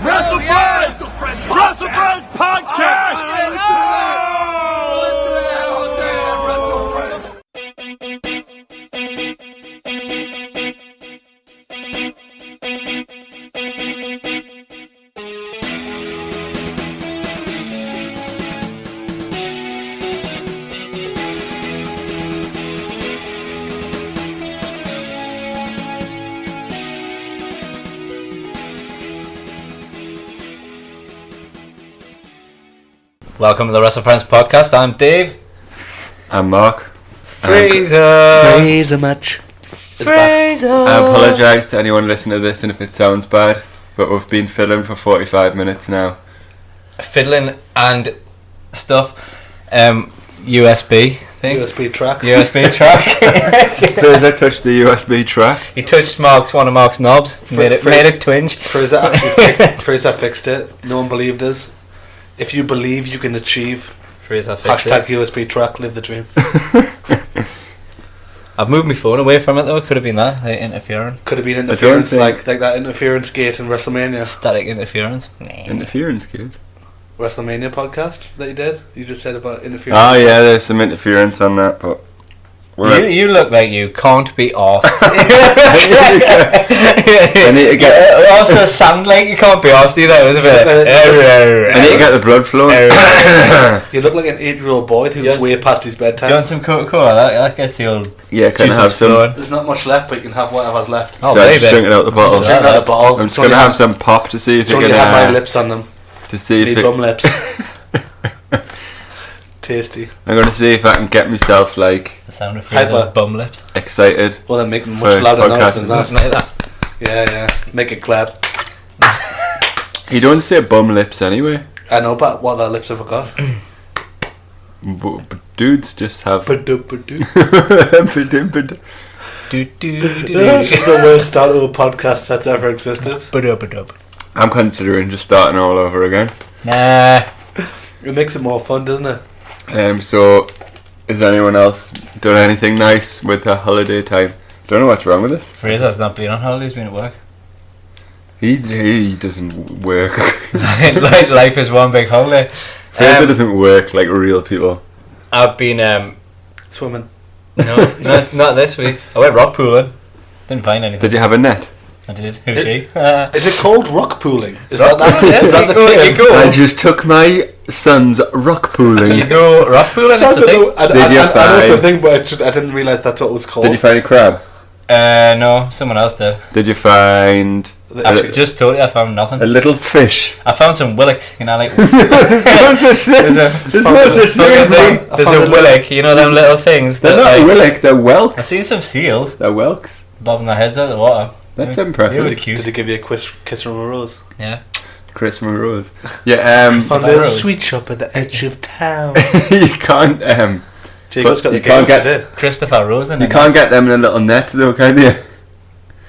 WrestleFriends! WrestleFriends podcast! Welcome to the WrestleFriends podcast. I'm Dave. I'm Mark. Fraser Mutch. Fraser. I apologise to anyone listening to this and if it sounds bad, but we've been fiddling for 45 minutes now. Fiddling and stuff. USB thing. USB track. USB track. Fraser touched the USB track. He touched one of Mark's knobs. Made it twinge. Fraser fixed it. No one believed us. If you believe, you can achieve. Fraser fixed it. USB track. Live the dream. I've moved my phone away from it though. It could have been that interference. Could have been interference, like that interference gate in WrestleMania. Static interference. Interference, kid. WrestleMania podcast that you did. You just said about interference. Oh yeah, there's some interference on that, but you look like you can't be arsed. I need to get. Also sound like you can't be arsed either. It was a bit. I need to get the blood flowing. You look like an 8-year-old boy who's way past his bedtime. Do you want some Coca-Cola? That gets the old. Yeah, can I have some? There's not much left, but you can have whatever's left. Oh, so baby. I'm just drinking out the bottle. Drink out the bottle. I'm just gonna have some pop to see if you can. have my lips on them. To see if bum lips. Tasty. I'm gonna see if I can get myself like the sound of Fraser's bum lips. Excited. Well, then make them much louder noise than that. Like that. Yeah. Make it clap. You don't say bum lips anyway. I know, but what other lips have I got? But dudes just have. This is the worst start to a podcast that's ever existed. I'm considering just starting all over again. Nah. It makes it more fun, doesn't it? So, has anyone else done anything nice with their holiday time? Don't know what's wrong with this. Fraser's not been on holiday, he's been at work. He doesn't work. like life is one big holiday. Fraser doesn't work like real people. I've been swimming. No, not this week. I went rock pooling. Didn't find anything. Did you have a net? I did. Who's she? Is it called rock pooling? Is that the term? I just took my son's rock pooling. You go rock pooling? I know it's a thing, but I didn't realise that's what it was called. Did you find a crab? No, someone else did. Did you find... I found nothing. A little fish. I found some willocks, like... There's no such thing. There's no such thing. There's a willock, them little things. They're not willock, they're whelks. I've seen some seals. They're whelks. Bobbing their heads out of the water. That's impressive. Really cute. Did they give you a kiss from a rose? Yeah. Chris from a rose. Yeah, on the sweet shop at the edge of town. You can't, Jacob's got the can't get today. Christopher Rose in You can't get them in a little net though, can you?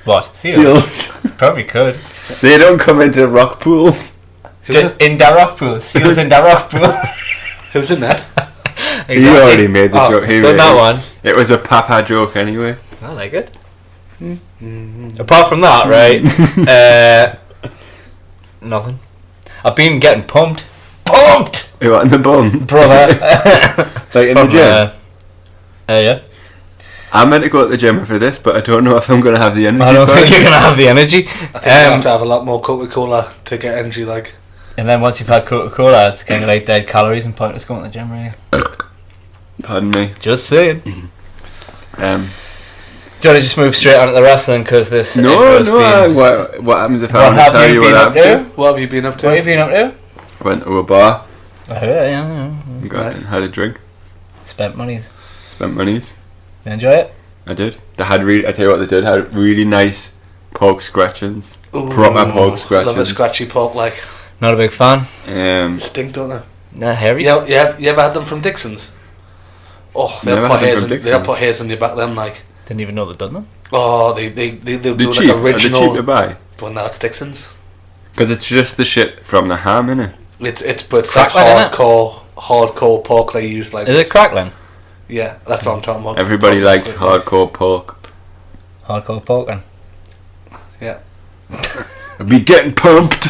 What? Seals? Probably could. They don't come into rock pools. In the rock pool. Seals in the rock pool. Who's in that? Exactly. He already made the joke. Done that one. It was a papa joke anyway. I like it. Apart from that, right? Nothing. I've been getting pumped. You want in the bum? Brother. Like in the gym? Yeah. I'm meant to go to the gym after this, but I don't know if I'm going to have the energy. I don't think you're going to have the energy. I think you have to have a lot more Coca-Cola to get energy, like. And then once you've had Coca-Cola, it's kind of like dead calories and pointless going to the gym, really. Pardon me. Just saying. Mm-hmm. Do you want to just move straight on to the wrestling? Because this... what happens if I want to tell you what I've done? What have you been up to? What have you been up to? Went to a bar. Yeah. Had a drink. Spent monies. You enjoy it? I did. They had I tell you what they did. Had really nice pork scratchings. Ooh, proper pork scratchings. Love a scratchy pork, like. Not a big fan. Stink, don't they? Not hairy. You ever had them from Dixon's? Oh, they'll put hairs in your back. Them like. Didn't even know they'd done them. Oh, they do cheap. like original. Are they cheap to buy? But now it's Dixon's. Because it's just the shit from the ham, innit? It's like hardcore pork they use, like. Is it crackling? Yeah, that's what I'm talking about. Everybody likes hardcore pork. Hardcore pork then. Yeah. I'll be getting pumped.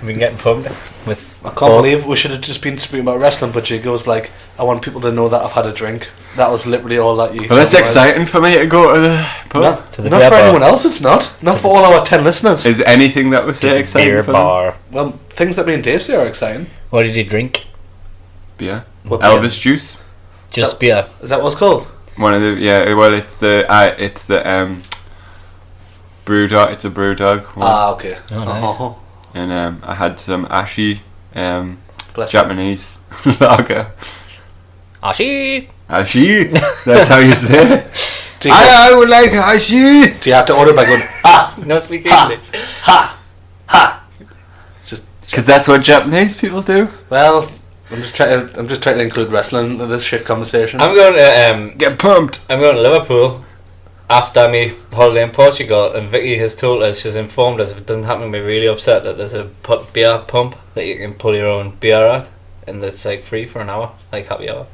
been getting pumped with. I can't believe we should have just been speaking about wrestling, but you goes like, I want people to know that I've had a drink. That was literally all that you. Well, that's exciting for me to go to the pub. Not for anyone else, it's not. Not for all our 10 listeners. Is anything that was say exciting Beer for bar. them? Well, things that me and Dave say are exciting. What did you drink? Beer. What Elvis beer? juice. Just beer. Is that what it's called? One of the well, it's the brew dog. It's a brew dog one. Okay. Oh, nice. And I had some Ashi Bless Japanese lager. Ashi. Ashi. That's how you say it. Do you, I would like Ashi. do you have to order by going No speak Ha. English. ha? Just Because that's what Japanese people do. well, I'm just trying to include wrestling in this shit conversation. I'm going to Get pumped. I'm going to Liverpool after my holiday in Portugal, and Vicky has told us, she's informed us, if it doesn't happen, we're really upset that there's a beer pump that you can pull your own beer at, and it's like free for an hour, like happy hour.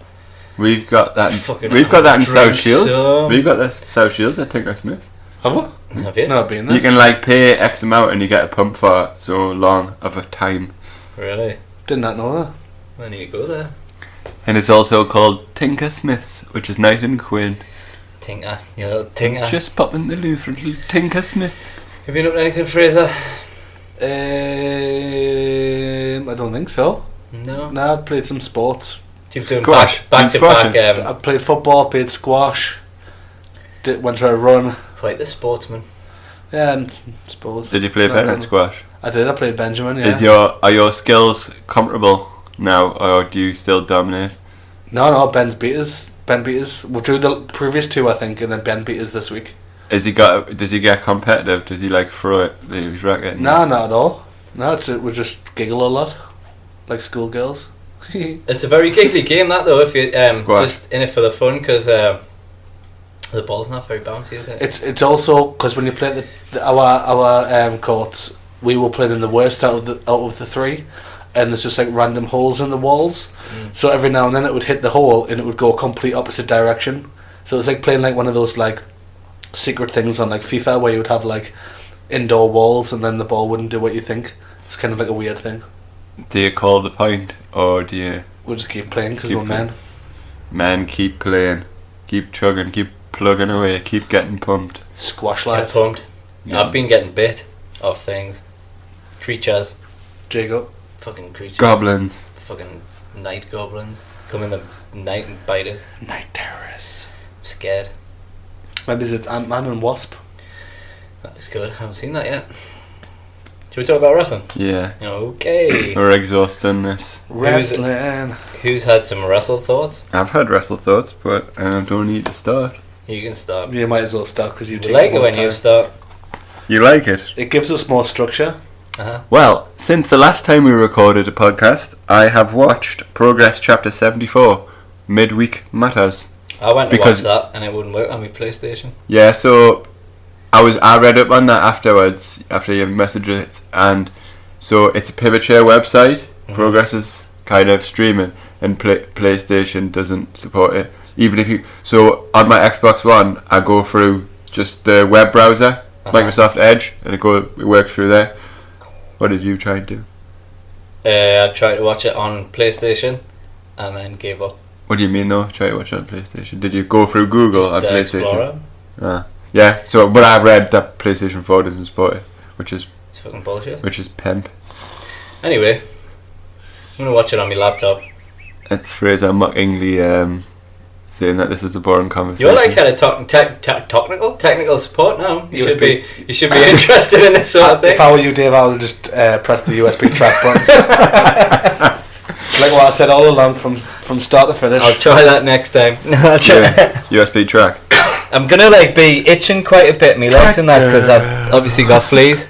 We've got that. Fucking We've got that in drink South Shields. some. We've got that South Shields at Tinker Smith's. Have we? Have you? No, I've been there. You can like pay X amount and you get a pump for so long of a time. Really? Did not know that. I need to go there. And it's also called Tinker Smith's, which is nice and quaint. Tinker, you little tinker. Just pop in the loo for a little Tinker Smith. Have you been up to anything, Fraser? I don't think so. No. No, I've played some sports. You've done Squash. back to Squashing. back. I played football, played squash, went for a run. Quite the sportsman. Yeah, and suppose. Did you play No, pen I and didn't. squash? I did. I played Benjamin. Yeah. Are your skills comparable now, or do you still dominate? No. Ben beat us. We drew the previous two, I think, and then Ben beat us this week. Does he get competitive? Does he like throw it his racket? No, not at all. No, we just giggle a lot, like schoolgirls. It's a very giggly game, that though. If you Squash. just in it for the fun, because the ball's not very bouncy, is it? It's also because when you play our courts, we were playing in the worst out of the three, and there's just like random holes in the walls. So every now and then it would hit the hole and it would go a complete opposite direction. So it's like playing like one of those like secret things on like FIFA where you would have like indoor walls and then the ball wouldn't do what you think. It's kind of like a weird thing. Do you call the point, or do you? We'll just keep playing because Keep we're playing. men. Man, keep playing, keep chugging, keep plugging away, keep getting pumped. Squash Get life. pumped. Yeah. I've been getting bit of things. Creatures. Jago. Fucking creatures. Goblins. Fucking night goblins. Come in the night and bite us. Night terrorists. I'm scared. Maybe it's Ant-Man and Wasp. That looks good. I haven't seen that yet. Should we talk about wrestling? Yeah. Okay. We're exhausting this. Wrestling. Who's had some WrestleThoughts? I've had WrestleThoughts, but I don't need to start. You can start. You might as well start because you We take like the it most when you time. start. You like it? It gives us more structure. Well, since the last time we recorded a podcast, I have watched Progress Chapter 74, Midweek Matters. I went to Because- watch that and it wouldn't work on my PlayStation. Yeah, so I read up on that afterwards, after you messaged it, and so it's a pivot share website. Progress is kind of streaming, and PlayStation doesn't support it. Even if you, so on my Xbox One, I go through just the web browser, Microsoft Edge, and it works through there. What did you try and do? I tried to watch it on PlayStation and then gave up. What do you mean though? Try to watch it on PlayStation? Did you go through Google Just on the PlayStation? Explorer. Yeah. So, but I read that PlayStation 4 doesn't support it, which is It's fucking bullshit. pimp. Anyway, I'm gonna watch it on my laptop. It's Fraser mockingly saying that this is a boring conversation. You're like head of technical support now. You should USB. be interested in this sort of thing. If I were you, Dave, I would just press the USB track button. Like what I said all along, from start to finish. I'll try that next time. I'll try. Yeah, USB track. I'm gonna like be itching quite a bit. Me legs in that because I've obviously got fleas.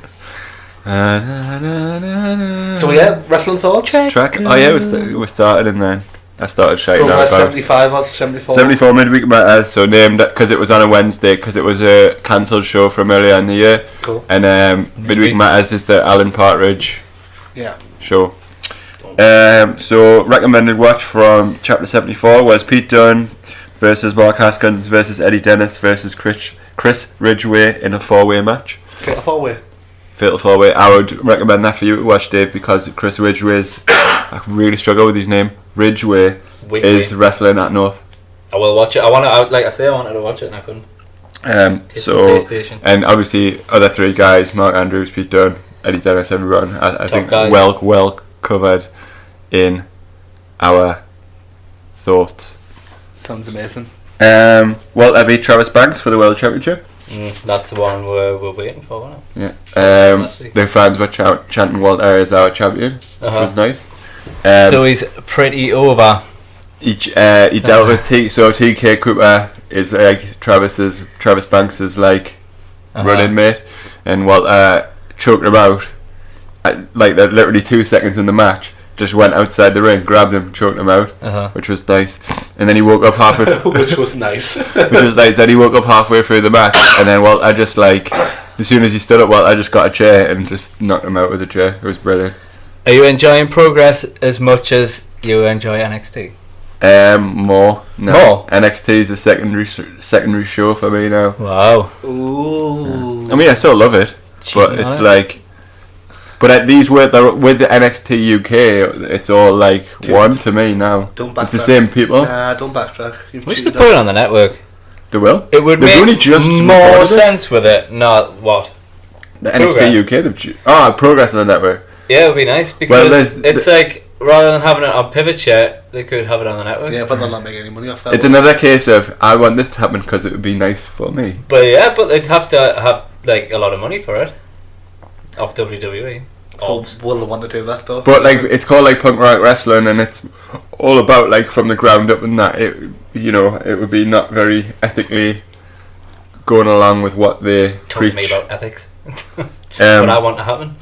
So yeah, wrestling thoughts. Track. Oh yeah, we started and then I started shouting out Progress about 75 or 74. 74 Midweek Matters, so named because it was on a Wednesday because it was a cancelled show from earlier in the year. Cool. And Midweek Matters is the Alan Partridge Yeah. show. So recommended watch from chapter 74 was Pete Dunne versus Mark Haskins versus Eddie Dennis versus Chris Ridgway in a 4-way match. Fatal 4-way. Fatal 4-Way. I would recommend that for you to watch, Dave, because Chris Ridgway's, I really struggle with his name, Ridgway is wrestling at North. I will watch it. I wanted to watch it and I couldn't. So, and obviously other three guys, Mark Andrews, Pete Dunne, Eddie Dennis, everyone, I think guys. well covered in our thoughts. Sounds amazing. Walter beat Travis Banks for the World Championship. That's the one we're waiting for, isn't it? Yeah. The fans were chanting Walter as our champion, which was nice. So he's pretty over. He dealt with TK Cooper is like Travis Banks' like running mate, and Walter choked him out at, like they're literally 2 seconds in the match. Just went outside the ring, grabbed him, choked him out, which was nice. And then he woke up halfway. Which was nice. Which was nice. Then he woke up halfway through the match, and then Walter just like, as soon as he stood up, Walter just got a chair and just knocked him out with a chair. It was brilliant. Are you enjoying Progress as much as you enjoy NXT? More. NXT is the secondary show for me now. Wow. Ooh. I mean, I still love it, but it's like. But at these with the NXT UK, it's all like one to me now. Don't backtrack. It's the same people. Nah, don't backtrack. We should put it on the network. They will. It would They've make only just more sense with it. Not what? The NXT UK. Progress on the network. Yeah, it would be nice because it's like rather than having it on Pivot Share, they could have it on the network. Yeah, but they'll not make any money off that. It's another case of I want this to happen because it would be nice for me. But yeah, but they'd have to have like a lot of money for it off WWE. Will they want to do that though? But like it's called like Punk Rock Wrestling, and it's all about like from the ground up and that. It it would be not very ethically going along with what they preach. Talk to me about ethics. What I want to happen.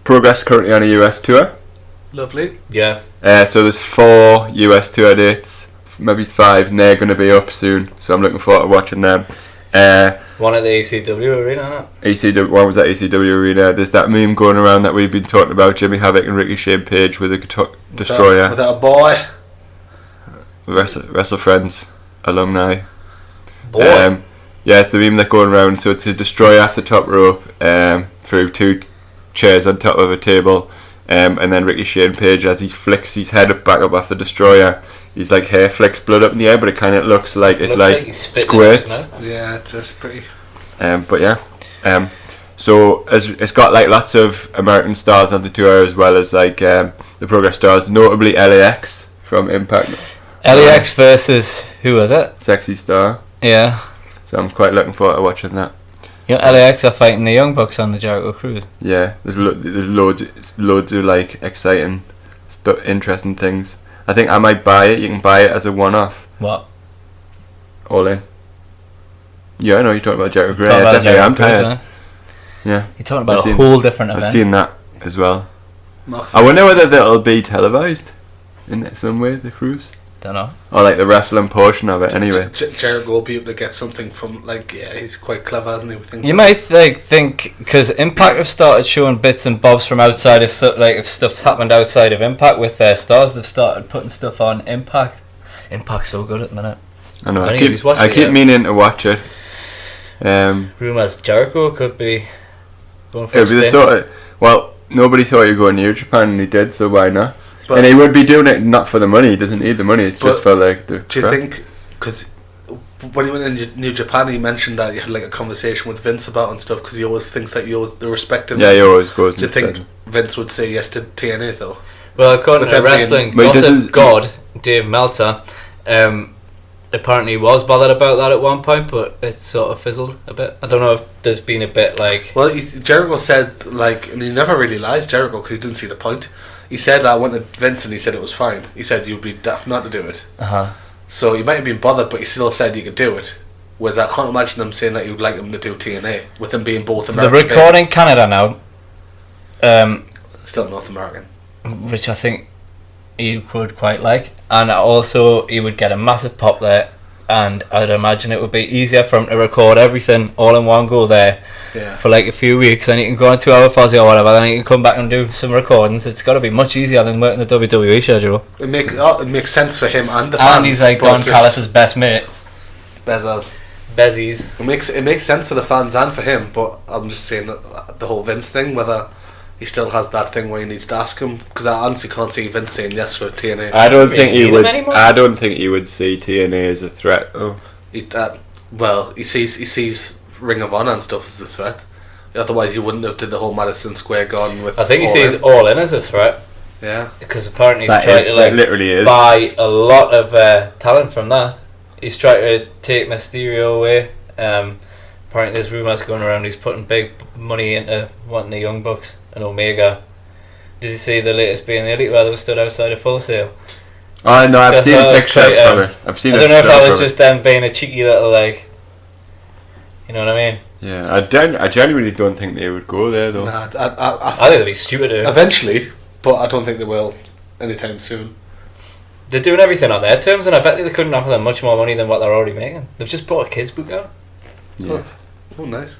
Progress currently on a US tour. Lovely. Yeah. So there's 4 US tour dates, maybe 5, and they're going to be up soon. So I'm looking forward to watching them. One at the ECW arena, ECW. One was at ECW arena. There's that meme going around that we've been talking about: Jimmy Havoc and Ricky Shane Page with a destroyer. With that boy. WrestleFriends alumni. Boy. Yeah, it's the meme that's going around. So it's a destroyer off the top rope, through 2 chairs on top of a table, and then Ricky Shane Page, as he flicks his head back up off the destroyer, his like hair flicks blood up in the air, but it kind of looks like it's like squirts. Yeah, it's just pretty. But yeah, so it's got like lots of American stars on the tour, as well as like the Progress stars, notably LAX from Impact. LAX versus who was it? Sexy Star. Yeah. So I'm quite looking forward to watching that. LAX are fighting the Young Bucks on the Jericho Cruise. Yeah, there's loads of like exciting, interesting things. I think I might buy it. You can buy it as a one-off. What? All in. Yeah, I know you're talking about Jericho Cruise. Definitely, I'm tired. Yeah. You're talking about a whole different event. I've seen that as well. Moxley. I wonder whether that'll be televised in some way, the cruise. Don't know. Or like the wrestling portion of it, anyway. Jericho will be able to get something from, like, yeah, he's quite clever, isn't he? You might think, because Impact have started showing bits and bobs from outside of like if stuff's happened outside of Impact with their stars, they've started putting stuff on Impact. Impact's so good at the minute. I know. I keep meaning to watch it. Rumours Jericho could be going for a be the stint. sort of, well, nobody thought you were going to New Japan, and he did, so why not? But and he would be doing it not for the money. He doesn't need the money. It's just for like the. Do you think? Because when he went in New Japan, he mentioned that he had like a conversation with Vince about and stuff. Because he always thinks that the respect of. Yeah, he always goes. Do you think Vince would say yes to TNA though? Well, according to wrestling gossip god Dave Meltzer, apparently was bothered about that at one point, but it sort of fizzled a bit. I don't know if there's been a bit like. Well, Jericho said like, and he never really lies, Jericho, because he didn't see the point. He said I went to Vince and he said it was fine. He said you'd be daft not to do it. So he might have been bothered, but he still said you could do it. Whereas I can't imagine him saying that you'd like him to do TNA with them being both American. They're recording Canada now. Still North American. Which I think he would quite like, and also he would get a massive pop there, and I'd imagine it would be easier for him to record everything all in one go there. Yeah. For like a few weeks, then you can go on 2 hour Fozzy or whatever, then you can come back and do some recordings. It's got to be much easier than working the WWE schedule. It makes sense for him and the fans. And he's like Don Callis' best mate. Bezos. Bezies. It makes sense for the fans and for him, but I'm just saying that the whole Vince thing, whether he still has that thing where he needs to ask him, because I honestly can't see Vince saying yes for TNA. I don't think he would. Anymore? I don't think he would see TNA as a threat. Oh, He sees Ring of Honor and stuff as a threat. Otherwise, he wouldn't have did the whole Madison Square Garden with. I think he All sees In. All In as a threat. Yeah. Because apparently he's that trying to literally is. buy a lot of talent from that. He's trying to take Mysterio away. Apparently there's rumours going around he's putting big money into wanting the Young Bucks and Omega. Did you see the latest being the Elite where they were stood outside of Full Sail? Oh no, I've seen a picture from it. I've seen. I don't know if that was just them being a cheeky little you know what I mean? Yeah, I genuinely don't think they would go there though. Nah, I think they'd be stupid. Eventually, but I don't think they will anytime soon. They're doing everything on their terms, and I bet they couldn't offer them much more money than what they're already making. They've just brought a kids book out. Yeah. Oh nice.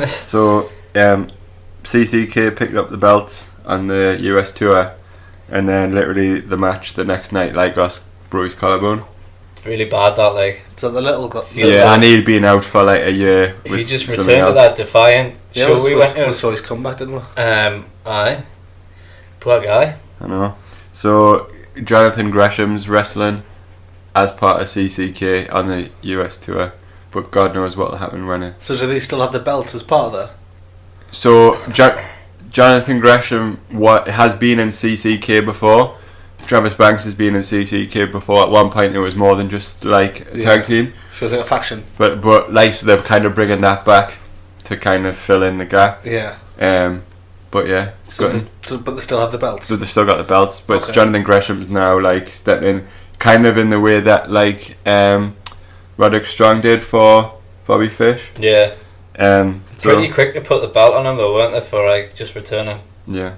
So, CCK picked up the belts on the US tour, and then literally the match the next night, Lykos broke his collarbone. It's really bad that So the little Yeah, and he'd been out for like a year. He just returned to that Defiant show we went to. We saw his comeback, didn't we? Aye. Poor guy. I know. So Jonathan Gresham's wrestling as part of CCK on the US tour, but God knows what will happen when it. So do they still have the belts as part of that? So Jonathan Gresham has been in CCK before. Travis Banks has been in CCK before. At one point, it was more than just like a tag team. So it's like a faction. But so they're kind of bringing that back to kind of fill in the gap. Yeah. But yeah. But they still have the belts. So they've still got the belts, but Okay. it's Jonathan Gresham's now like stepping in, kind of in the way that Roderick Strong did for Bobby Fish. Yeah. So, Pretty quick to put the belt on him though, weren't they, for just returning? Yeah,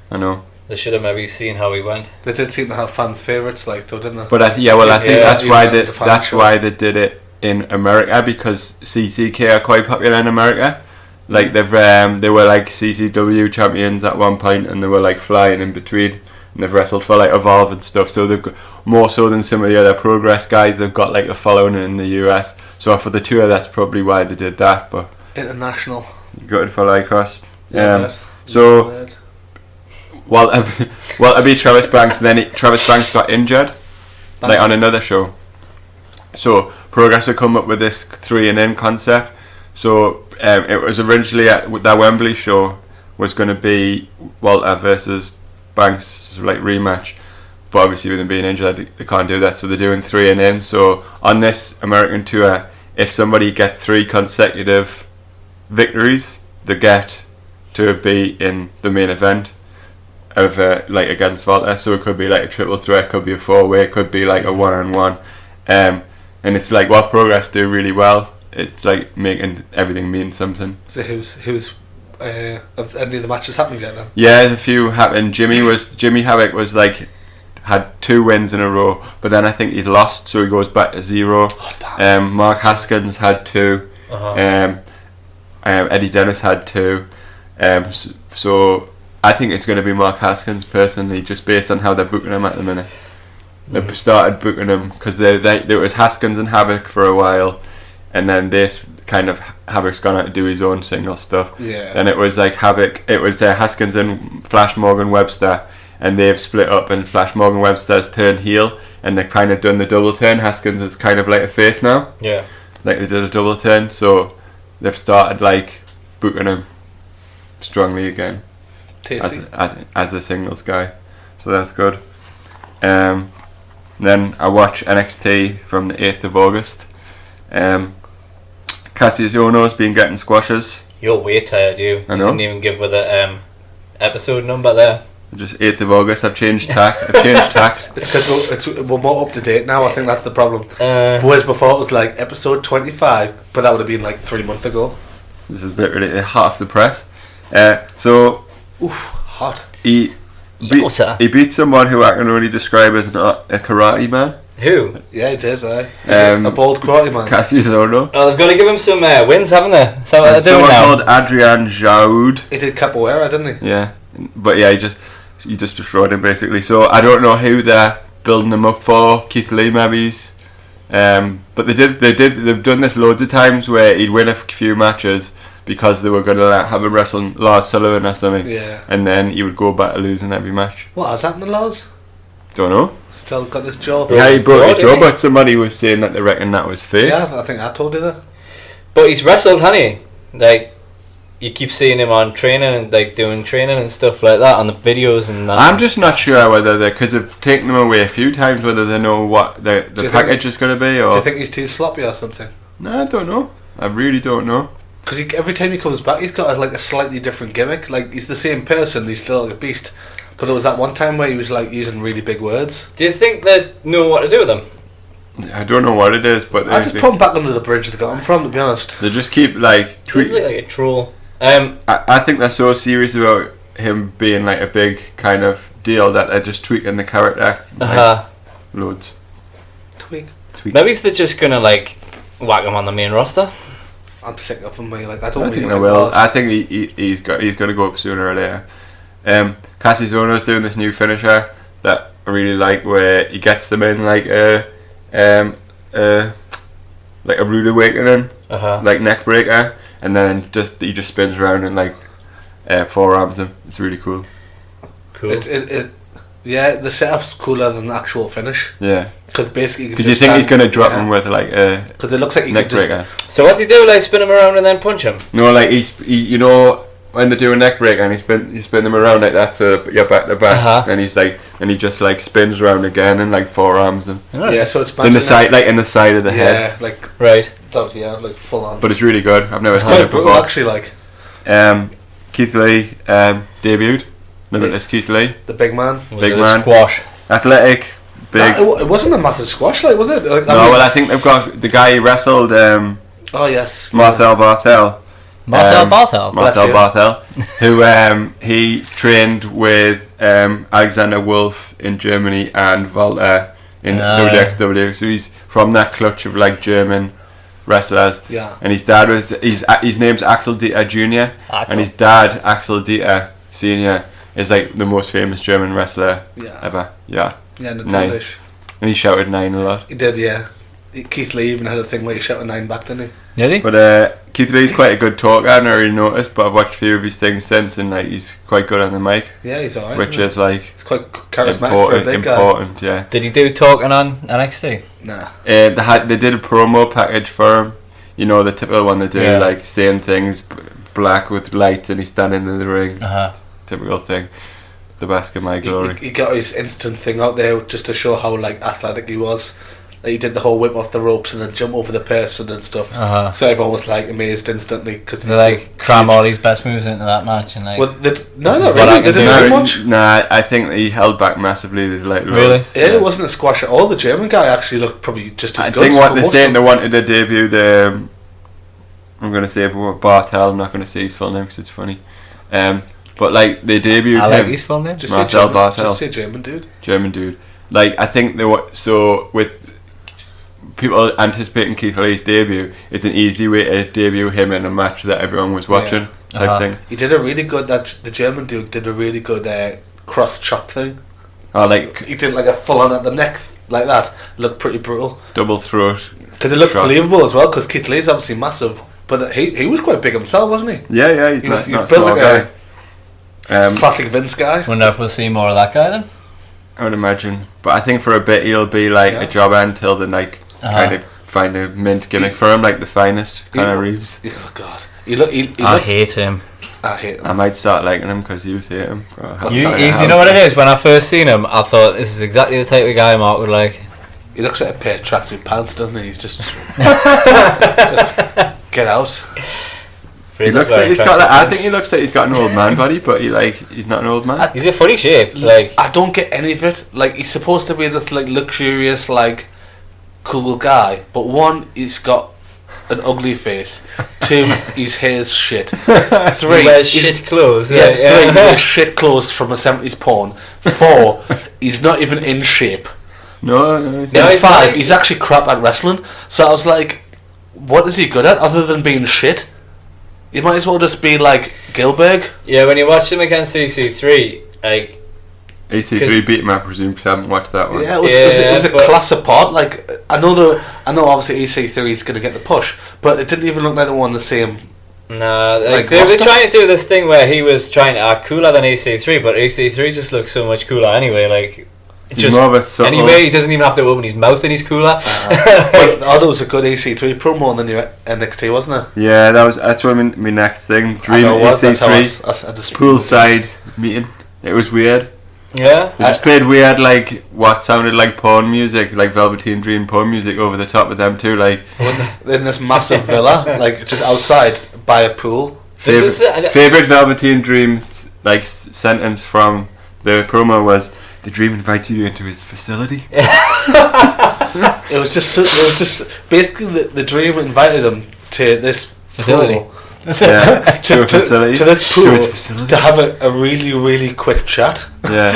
I know. They should have maybe seen how he went. They did seem to have fans' favourites, though, didn't they? But I think that's even why at the fan that's show. why they did it in America, because CCK are quite popular in America. Like they were like CCW champions at one point, and they were like flying in between, and they've wrestled for like Evolve and stuff. So they've got more so than some of the other Progress guys. They've got like a following in the US. So for the tour, that's probably why they did that. But International. good for Lykos. Yeah, So well, I beat Travis Banks. Then Travis Banks got injured, like on another show. So Progress had come up with this 3 and in concept. So it was originally at that Wembley show was going to be Walter versus Banks like rematch, but obviously with him being injured, they can't do that. So they're doing 3 and in. So on this American tour, if somebody gets 3 consecutive victories, they get to be in the main event of like against Walter. So it could be like a triple threat, could be a 4-way, could be like a 1-on-1, and it's like what Progress do really well. It's like making everything mean something. So who's have any of the matches happening yet then? Yeah, a few happened. Jimmy Havoc was like had 2 wins in a row, but then I think he'd lost, so he goes back to 0. Oh, damn. Mark Haskins had 2. Eddie Dennis had 2. So I think it's going to be Mark Haskins personally, just based on how they're booking him at the minute. They've started booking him because there was Haskins and Havoc for a while, and then this kind of Havoc's gone out to do his own single stuff. Yeah. And it was like Havoc. It was Haskins and Flash Morgan Webster, and they've split up, and Flash Morgan Webster's turned heel, and they've kind of done the double turn. Haskins is kind of like a face now. Yeah. Like they did a double turn, so they've started like booking him strongly again. Tasty. As a singles guy, so that's good. Then I watch NXT from the 8th of August. Cassius Ohno's been getting squashes. You're way tired, you. I know. You didn't even give with the episode number there. Just 8th of August. I've changed tack. It's because we're more up to date now. I think that's the problem. Whereas before it was like episode 25, but that would have been like 3 months ago. This is literally half the press. So Oof, hot. he beat someone who I can only describe as not a karate man. Who? Yeah, it is. A bald karate man. Cassius Ohno. Oh, they've got to give him some wins, haven't they? Is that what they're doing Someone now? called Adrian Jaoud. He did capoeira, didn't he? Yeah, but yeah, he just destroyed him basically. So I don't know who they're building him up for. Keith Lee maybe. But they've done this loads of times where he'd win a few matches, because they were going to have a wrestle Lars Sullivan or something. Yeah. And then he would go back to losing every match. What has happened to Lars? Don't know. Still got this jaw. Yeah, he broke his jaw, didn't he? but somebody was saying that they reckon that was fake. Yeah, I think I told you that. But he's wrestled, hasn't he? Like, you keep seeing him on training and like doing training and stuff like that on the videos and that. I'm just not sure whether because they've taken them away a few times, whether they know what the package is going to be, or do you think he's too sloppy or something? No, I don't know. I really don't know. Because every time he comes back, he's got a slightly different gimmick. Like, he's the same person, he's still like a beast. But there was that one time where he was like using really big words. Do you think they know what to do with him? I don't know what it is, but I just put him back under the bridge they got him from, to be honest. They just keep like He's tweaking. like a troll. I think they're so serious about him being like a big kind of deal that they're just tweaking the character loads. Tweak. Maybe they're just gonna like whack him on the main roster. I'm sick of him, mate. Like, I I don't really think they like will. Lars. I think he's going to go up sooner or later. Cassie's owner's doing this new finisher that I really like, where he gets them in like a rude awakening, like neck breaker, and then he just spins around and like forearms them. It's really cool. Cool. Yeah, the setup's cooler than the actual finish. Yeah. Because you think he's going to drop him with like a because it looks like he neck could just breaker. So what's he do? Like spin him around and then punch him? No, like he you know when they do a neck breaker and you spin them around like that, so you're back to back, and he just like spins around again and like forearms them. Yeah, so it's In the side, like in the side of the head. Yeah, like right. down here, like full on. But it's really good. I've never It's seen quite it brutal, before. actually. Like Keith Lee debuted. Limitless Keith Lee, the big man. Was Big it a man. Squash. athletic, big. It wasn't a massive squash, like, was it? Like, I think they've got the guy who wrestled. Oh yes, Marcel Barthel. Marcel Barthel. Marcel you. Barthel, who he trained with Alexander Wolf in Germany and Walter in WXW. So he's from that clutch of like German wrestlers. Yeah. And his dad was his name's Axel Dieter Jr. Axel. And his dad Axel Dieter Senior is like the most famous German wrestler ever. Yeah. Yeah, no, Nine. English. And he shouted 9 a lot. He did, yeah. Keith Lee even had a thing where he shouted 9 back, didn't he? Did he? But Keith Lee's quite a good talker. I never really noticed, but I've watched a few of his things since, and like he's quite good on the mic. Yeah, he's alright. Which is like he's quite charismatic for a big guy. important, yeah. Did he do talking on NXT? Nah. They did a promo package for him. You know, the typical one they do, like saying things black with lights, and he's standing in the ring. Typical thing. The bask of my glory. He got his instant thing out there just to show how like athletic he was. Like, he did the whole whip off the ropes and then jump over the person and stuff. So everyone was like amazed instantly because they like cram all his best moves into that match and like. Well, no, what not I really. can They didn't do much. Nah, I think he held back massively. There's like Really? loads. Yeah, it wasn't a squash at all. The German guy actually looked probably just as I good. think what for they're most saying, of they them. wanted to debut the. I'm going to say Barthel. I'm not going to say his full name because it's funny. But like they debuted I like him. his full name. Just say Marcel German, Barthel. just say German dude. German dude. Like I think they were so with people anticipating Keith Lee's debut. It's an easy way to debut him in a match that everyone was watching type thing. He did a really good. The German dude did a really good cross chop thing. Or like He did like a full on at the neck like that. Looked pretty brutal. double throat. Because it looked shot. believable as well. Because Keith Lee's obviously massive, but he was quite big himself, wasn't he? Yeah, he's He was not a built small like guy. classic Vince guy. Wonder if we'll see more of that guy then. I would imagine, but I think for a bit he'll be like a jobber until they like kind of find a mint gimmick for him, like the finest kind of Reeves. Oh God, he looked. I hate him. I hate him. I might start liking him because you hate him. You know what it is? When I first seen him, I thought this is exactly the type of guy Mark would like. He looks like a pair of tracksuit pants, doesn't he? He's just just get out. He looks like he's got. I think he looks like he's got an old man body, but he's not an old man. He's a funny shape. Like I don't get any of it. Like, he's supposed to be this like luxurious, like cool guy, but one, he's got an ugly face. 2, his hair's shit. 3, he wears he's- shit clothes. 3, he wears shit clothes from a 70s porn. 4, he's not even in shape. No, he's No, not. And he's 5, nice. he's actually crap at wrestling. So I was like, what is he good at other than being shit? You might as well just be like Gilbert. Yeah, when you watch him against EC3, like EC3 beat him, I presume, because I haven't watched that one. Yeah, it was a but- class apart. Like, I know obviously EC3 is going to get the push, but it didn't even look like they were on the same Nah, Like they were Rasta? trying to do this thing where he was trying to act cooler than EC3, but EC3 just looks so much cooler anyway. Like, He's more of a subtle. anyway, he doesn't even have to open his mouth and he's cooler. But there was a good EC3 promo on the new NXT, wasn't it? Yeah, that's what my next thing. Dream I know what, that's how I EC3 just poolside meeting. It was weird. Yeah. They just played weird, like what sounded like porn music, like Velveteen Dream porn music over the top of them too. Like in this massive villa, like just outside by a pool. favorite Velveteen Dreams like sentence from the promo was, "The Dream invites you into his facility." It was just basically the Dream invited him to this Facility. pool. Yeah, to a facility. To this pool To his facility. to have a really, really quick chat. Yeah.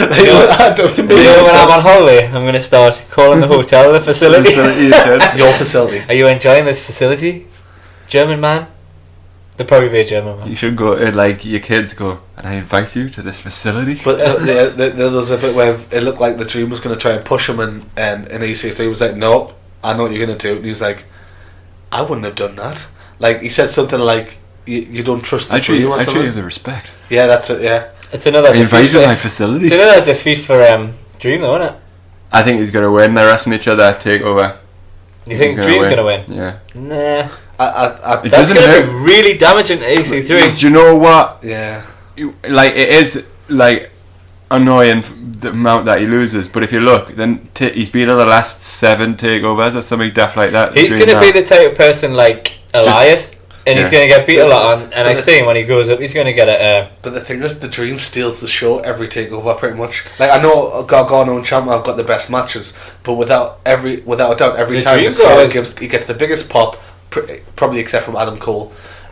I don't You know, when I'm on holiday, I'm going to start calling the hotel the facility. Facility, you should. Your facility. Are you enjoying this facility? German man? They'll probably be a German man. You should go to like your kids go, and I invite you to this facility. But there was a bit where it looked like the Dream was going to try and push him, and EC3 was like, "No, I know what you're going to do." And he was like, "I wouldn't have done that." Like he said something like, "You don't trust the Dream or I treat something." you with respect. Yeah, that's it. Yeah. It's another I invite defeat. you to my For, facility. it's another defeat for Dream, though, isn't it? I think he's gonna win. They're wrestling each other at Takeover. You think He's Dream's going to win? Yeah. Nah. It That's doesn't going to hurt. be really damaging to EC3. Do you know what? Yeah. Like it is like annoying the amount that he loses, but if you look, then he's been in the last 7 takeovers or something daft like that. He's going to be the type of person like Elias, and he's yeah. going to get beat a lot on. And But I see him when he goes up, he's going to get a. But the thing is, the Dream steals the show every takeover, pretty much. Like I know Gargano and Ciampa have got the best matches, but without a doubt, every The time Dream's he always- he gets the biggest pop, probably except from Adam Cole,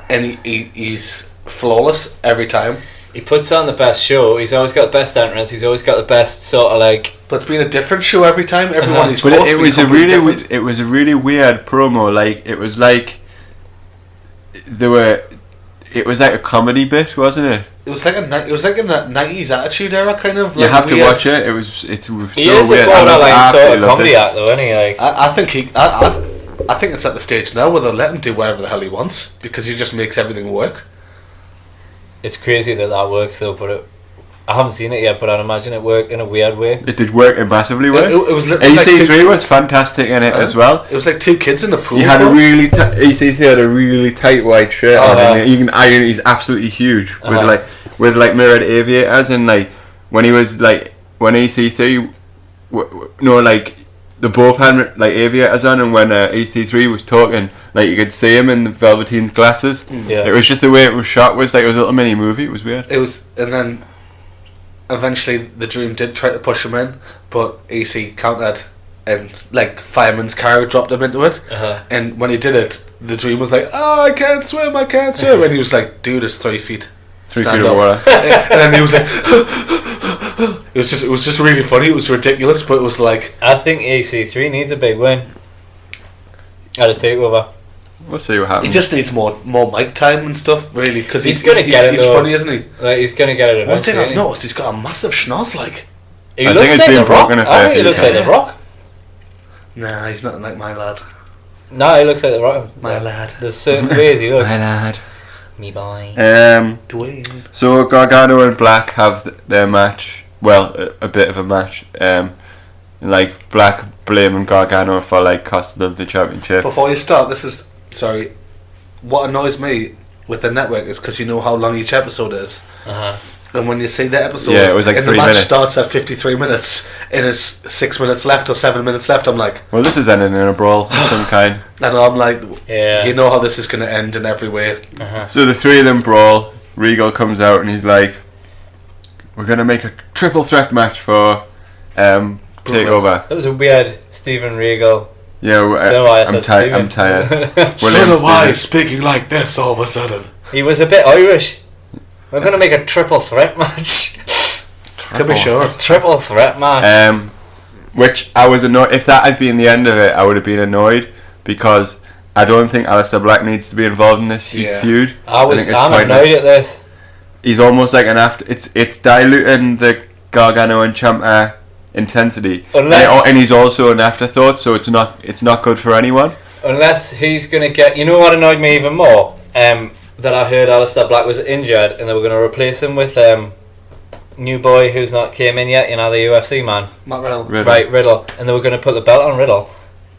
and he's flawless every time. He puts on the best show. He's always got the best entrance. He's always got the best sort of like. But it's been a different show every time. Everyone he's But fought it been was a completely really different. it was a really weird promo. Like it was like it was like a comedy bit, wasn't it? It was like in that 90s Attitude Era kind of. You like, have to weird. watch it. It was so He is weird. a borderline I sort of loved comedy it. act, though, isn't he? Like, I think it's at the stage now where they'll let him do whatever the hell he wants because he just makes everything work. it's crazy that works though, but I haven't seen it yet. But I'd imagine it worked in a weird way. It did work massively well. It was literally like EC3 was fantastic in it as well. It was like 2 kids in the pool. He had a floor. really EC3 had a really tight white shirt on, Uh-huh. and you can iron. He's absolutely huge Uh-huh. with mirrored aviators, and like when he was like when EC3, they both had like aviators on, and when EC3 was talking, like you could see him in the Velveteen glasses. Yeah. It was just the way it was shot was like it was a little mini movie. It was weird. It was, and then eventually the Dream did try to push him in, but EC countered, and like Fireman's carry dropped him into it. Uh-huh. And when he did it, the Dream was like, "Oh, I can't swim, I can't swim," and he was like, "Dude, it's 3 feet." 3 Stand feet of up. water. And then he was like, it was just really funny. It was ridiculous, but it was like, I think EC3 needs a big win at a takeover. We'll see what happens. he just needs more mic time and stuff, really, because He's gonna get it, He's though. funny, isn't he? Like, he's gonna get it One eventually. thing I've isn't he? noticed, he's got a massive schnoz, like. He I looks think it's like been the Rock. broken a I fair think he few looks like the times. Rock. Nah, he's nothing like my lad. No, he looks like the Rock. My lad. There's certain ways he looks. My lad. Me boy. Dwayne. So Gargano and Black have their match. Well, a bit of a match. Like Black blaming Gargano for like costing them the championship. Before you start, what annoys me with the network is because you know how long each episode is. Uh-huh. And when you see the episode, Yeah, it was like and 3 the match minutes. starts at 53 minutes, and it's 6 minutes left or 7 minutes left, I'm like, Well, this is ending in a brawl of some kind. and I'm like, Yeah. you know how this is going to end in every way. Uh-huh. So the 3 of them brawl. Regal comes out and he's like, "We're gonna make a triple threat match for Takeover." That was a weird Steven Regal. Yeah, Don't know why I I'm said tired. Steven. I'm tired. I William don't know why he's Steven. speaking like this all of a sudden. He was a bit Irish. We're gonna make a triple threat match. To be sure. Triple threat match. Which I was annoyed. If that had been the end of it, I would have been annoyed because I don't think Aleister Black needs to be involved in this Yeah. feud. think I'm it's annoyed pointless. at this. He's almost like an after. It's diluting the Gargano and Ciampa intensity, Unless- and he's also an afterthought. So it's not good for anyone. Unless he's gonna get. You know what annoyed me even more? that I heard Aleister Black was injured and they were going to replace him with new boy who's not came in yet, you know, the UFC man. Matt Riddle. Right, Riddle. And they were going to put the belt on Riddle,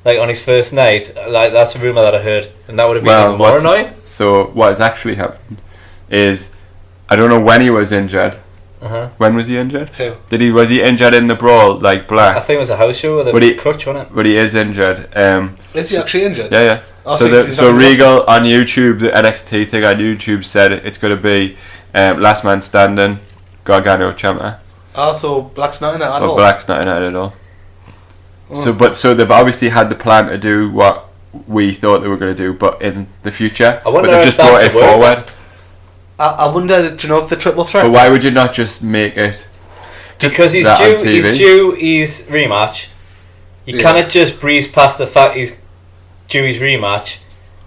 like on his first night. Like, that's a rumour that I heard. And that would have been even more annoying. So what has actually happened is, I don't know when he was injured. When was he injured? Who? Was he injured in the brawl, like Black? I think it was a house show with a crutch, wasn't it? But he is injured. Is he actually injured? Yeah. Oh, so Regal on YouTube, the NXT thing on YouTube said it's going to be last man standing, Gargano Ciampa. Oh, so Black's not in it at all? Black's not in it at all. So they've obviously had the plan to do what we thought they were going to do, but in the future. I wonder but they've if just brought that's it forward. I wonder, do you know if the triple threat? But why would you not just make it? Because he's due his rematch. You cannot just breeze past the fact he's due his rematch.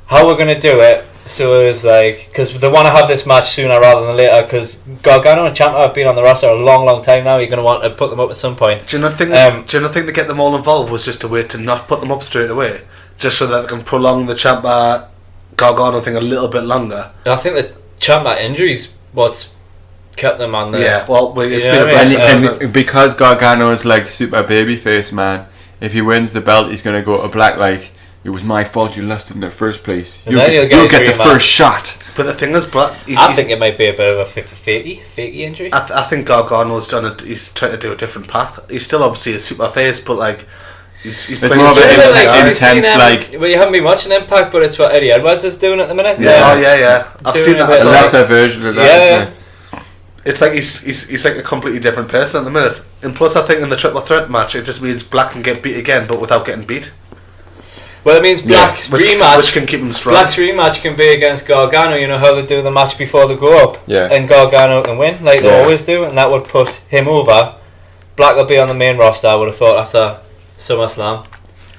How we're going to do it, so it's like, because they want to have this match sooner rather than later, because Gargano and Ciampa have been on the roster a long time now. You're going to want to put them up at some point. Do you not think to get them all involved was just a way to not put them up straight away, just so that they can prolong the Ciampa Gargano thing a little bit longer? I think the Ciampa injuries what's kept them on there. Yeah, well, it's You been know a what I mean? blessing. And because Gargano is like super babyface man, if he wins the belt, he's going to go to Black like, it was my fault you lost in the first place. And You then get the first shot. But the thing is, I think it might be a bit of a fakey injury. I think Gargano's done it. He's trying to do a different path. He's still obviously a super face, but like he's It's playing more of the an same intense, guy. like. Well, you haven't been watching Impact, but it's what Eddie Edwards is doing at the minute. Yeah, yeah. I've Doing seen a that. bit So of that's a version of that. Yeah. Isn't it? It's like he's like a completely different person at the minute. And plus, I think in the triple threat match, it just means Black can get beat again, but without getting beat. Well, it means Black's rematch, which can keep him strong. Black's rematch can be against Gargano. You know how they do the match before they go up, Yeah. and Gargano can win like they always do, and that would put him over. Black will be on the main roster, I would have thought, after SummerSlam.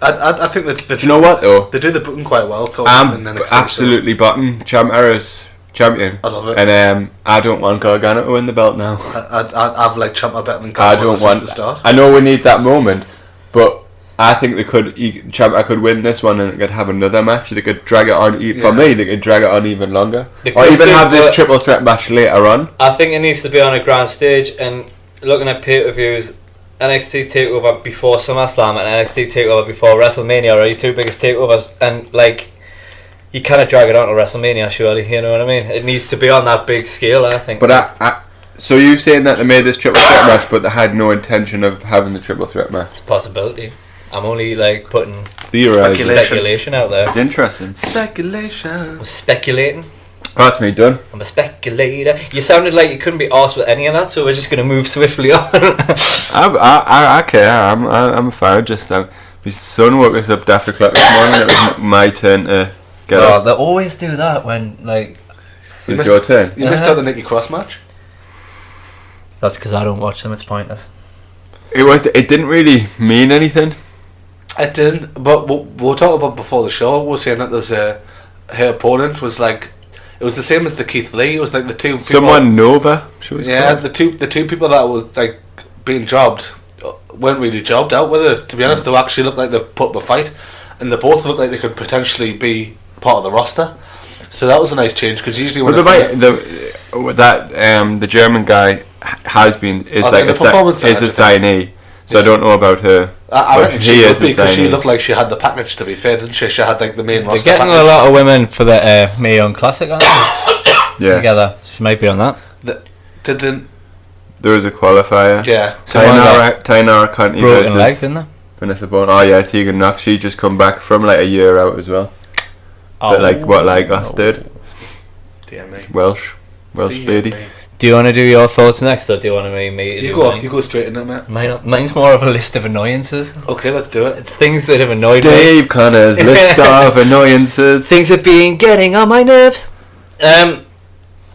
I think that's. Do you know what though? They do the booking quite well. I'm absolutely button Ciampa's champion. I love it. And I don't want Gargano to win the belt now. I've like Ciampa better than I Gargano don't since want. the start. I know we need that moment, but I think they could. Ciampa could win this one and they could have another match. They could drag it on. For me, they could drag it on even longer, They or could even do, have this but triple threat match later on. I think it needs to be on a grand stage, and looking at pay-per-views, NXT TakeOver before SummerSlam and NXT TakeOver before WrestleMania are your two biggest takeovers, and like you cannot drag it on to WrestleMania, surely, you know what I mean? It needs to be on that big scale, I think. But so you saying that they made this triple threat match, but they had no intention of having the triple threat match? It's a possibility. I'm only like putting Speculation out there. It's interesting. Speculation. I'm speculating. Oh, that's me done. I'm a speculator. You sounded like you couldn't be arsed with any of that, so we're just going to move swiftly on. I care. I'm fine. Just my son woke us up after o'clock this morning. It was my turn to get up. They always do that when like. It's your turn. You missed out the Nikki Cross match. That's because I don't watch them. It's pointless. It didn't really mean anything. It didn't, but what we were talking about before the show, we were saying that there's her opponent was like, it was the same as the Keith Lee. It was like the two people, Someone Nova. Yeah, the two people that was like being jobbed weren't really jobbed out with it. To be honest, they actually looked like they put up a fight, and they both looked like they could potentially be part of the roster. So that was a nice change, because usually when the German guy has been is a signee. So I don't know about her. I reckon she would be, because she looked like she had the package, to be fair, didn't she? She had like the main roster. They're getting a lot of women for the Mae Young Classic, aren't they? Yeah. Together. She might be on that. There was a qualifier. Yeah. Tainara Conti broken legs, versus didn't they? Vanessa Bourne. Oh yeah, Tegan Knox. She just come back from like a year out as well. But like what like us did. Dear me. Welsh lady. Do you want to do your thoughts next, or do you want to me? You go straight in it, mate. Mine's more of a list of annoyances. Okay, let's do it. It's things that have annoyed me. Dave Connor's list of annoyances. Things have been getting on my nerves.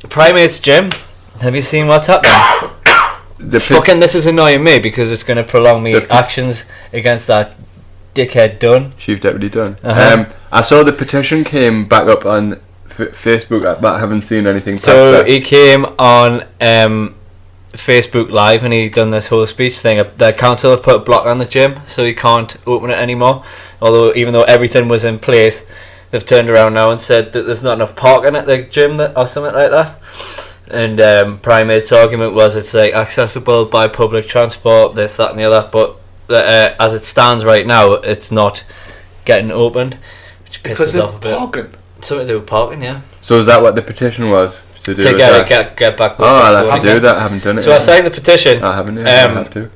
Primates Gym. Have you seen what's happening? This is annoying me because it's going to prolong me actions against that dickhead Dunn. Chief Deputy Dunn. I saw the petition came back up on Facebook, but I haven't seen anything. So he came on Facebook Live and he done this whole speech thing. The council have put a block on the gym, so he can't open it anymore. Although, even though everything was in place, they've turned around now and said that there's not enough parking at the gym or something like that. And Primate's argument was it's like accessible by public transport, this, that, and the other. But as it stands right now, it's not getting opened, which pisses off a bit. Parking. Something to do with parking, yeah. So is that what the petition was? To get back. I'll have to do that. I haven't done it. So yet. I signed the petition. I haven't. I have to.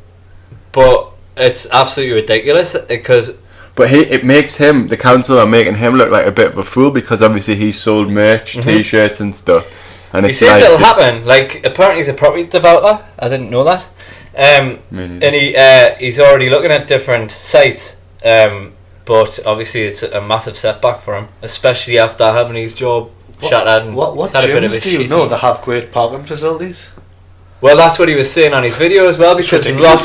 But it's absolutely ridiculous because. But it makes him, the council are making him look like a bit of a fool because obviously he sold merch, T-shirts and stuff. And he says it'll happen. Like, apparently he's a property developer. I didn't know that. And he's already looking at different sites. But obviously it's a massive setback for him, especially after having his job shattered. And what had a bit of gyms a do you know that have great parking facilities? Well, that's what he was saying on his video as well, because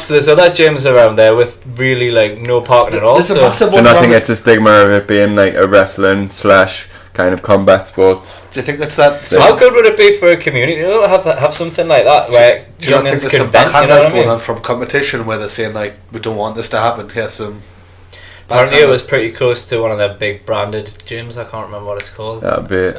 there's other gyms around there with really like no parking at all. There's a massive one. Do you not think it's a stigma of it being like a wrestling / kind of combat sports? Do you think that's that? So how good would it be for a community to have something like that where do you not think there's some vent, backhanders going on from competition where they're saying like we don't want this to happen? Here's some. Apparently it was pretty close to one of their big branded gyms. I can't remember what it's called. That'd be it.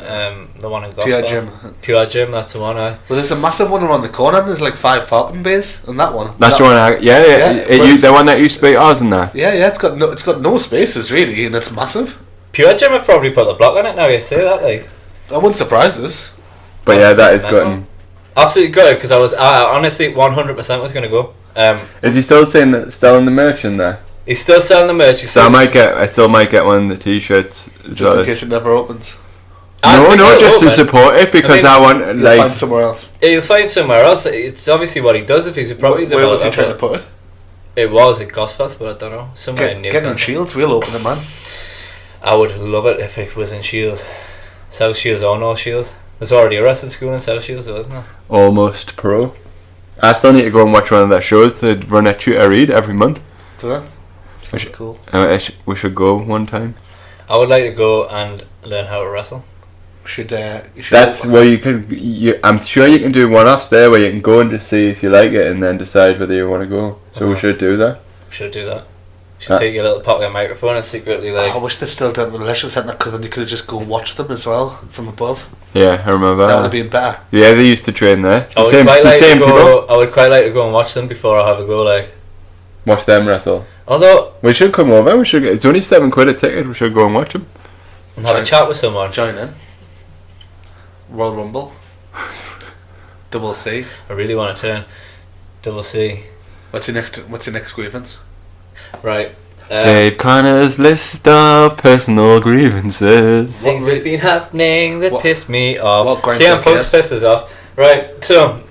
The one in Gosford. Pure Gym, that's the one. Well, there's a massive one around the corner. And there's like 5 parking bays on that one. That's the one. The one that used to be ours and that. Yeah. It's got no spaces really, and it's massive. Pure Gym have probably put the block on it now. You say that, like. That wouldn't surprise us. But yeah, that is good. Absolutely good, because I honestly 100% was going to go. Is he still selling the merch in there? He's still selling the merch. So I still might get one of the T-shirts. Just in case it never opens. No, just to support it because I want you'll find somewhere else. Yeah, you'll find somewhere else. It's obviously what he does if he's a property developer. Where was he trying to put it? It was at Gosford, but I don't know. Somewhere in Newcastle. Get in Shields, we'll open it, man. I would love it if it was in Shields. South Shields or North Shields. There's already a wrestling school in South Shields, though, isn't there? Almost pro. I still need to go and watch one of their shows to run a tutor read every month. Do that? Sounds cool. We should go one time. I would like to go and learn how to wrestle. That's where you can. I'm sure you can do one-offs there where you can go and just see if you like it and then decide whether you want to go. So we should do that. Should take your little pocket microphone and secretly like. I wish they still done the leisure centre because then you could have just go and watch them as well from above. Yeah, I remember that. Would have been better. Yeah, they used to train there. I would quite like to go and watch them before I have a go. Like watch them wrestle. Although we should come over. It's only £7 a ticket. We should go and watch them. And have a chat with someone. Join in. Royal Rumble. Double C. I really want to turn. Double C. What's your next grievance? Right. Dave Connor's list of personal grievances. Things have been happening that pissed me off. CM Punk's pissed us off. Right, so.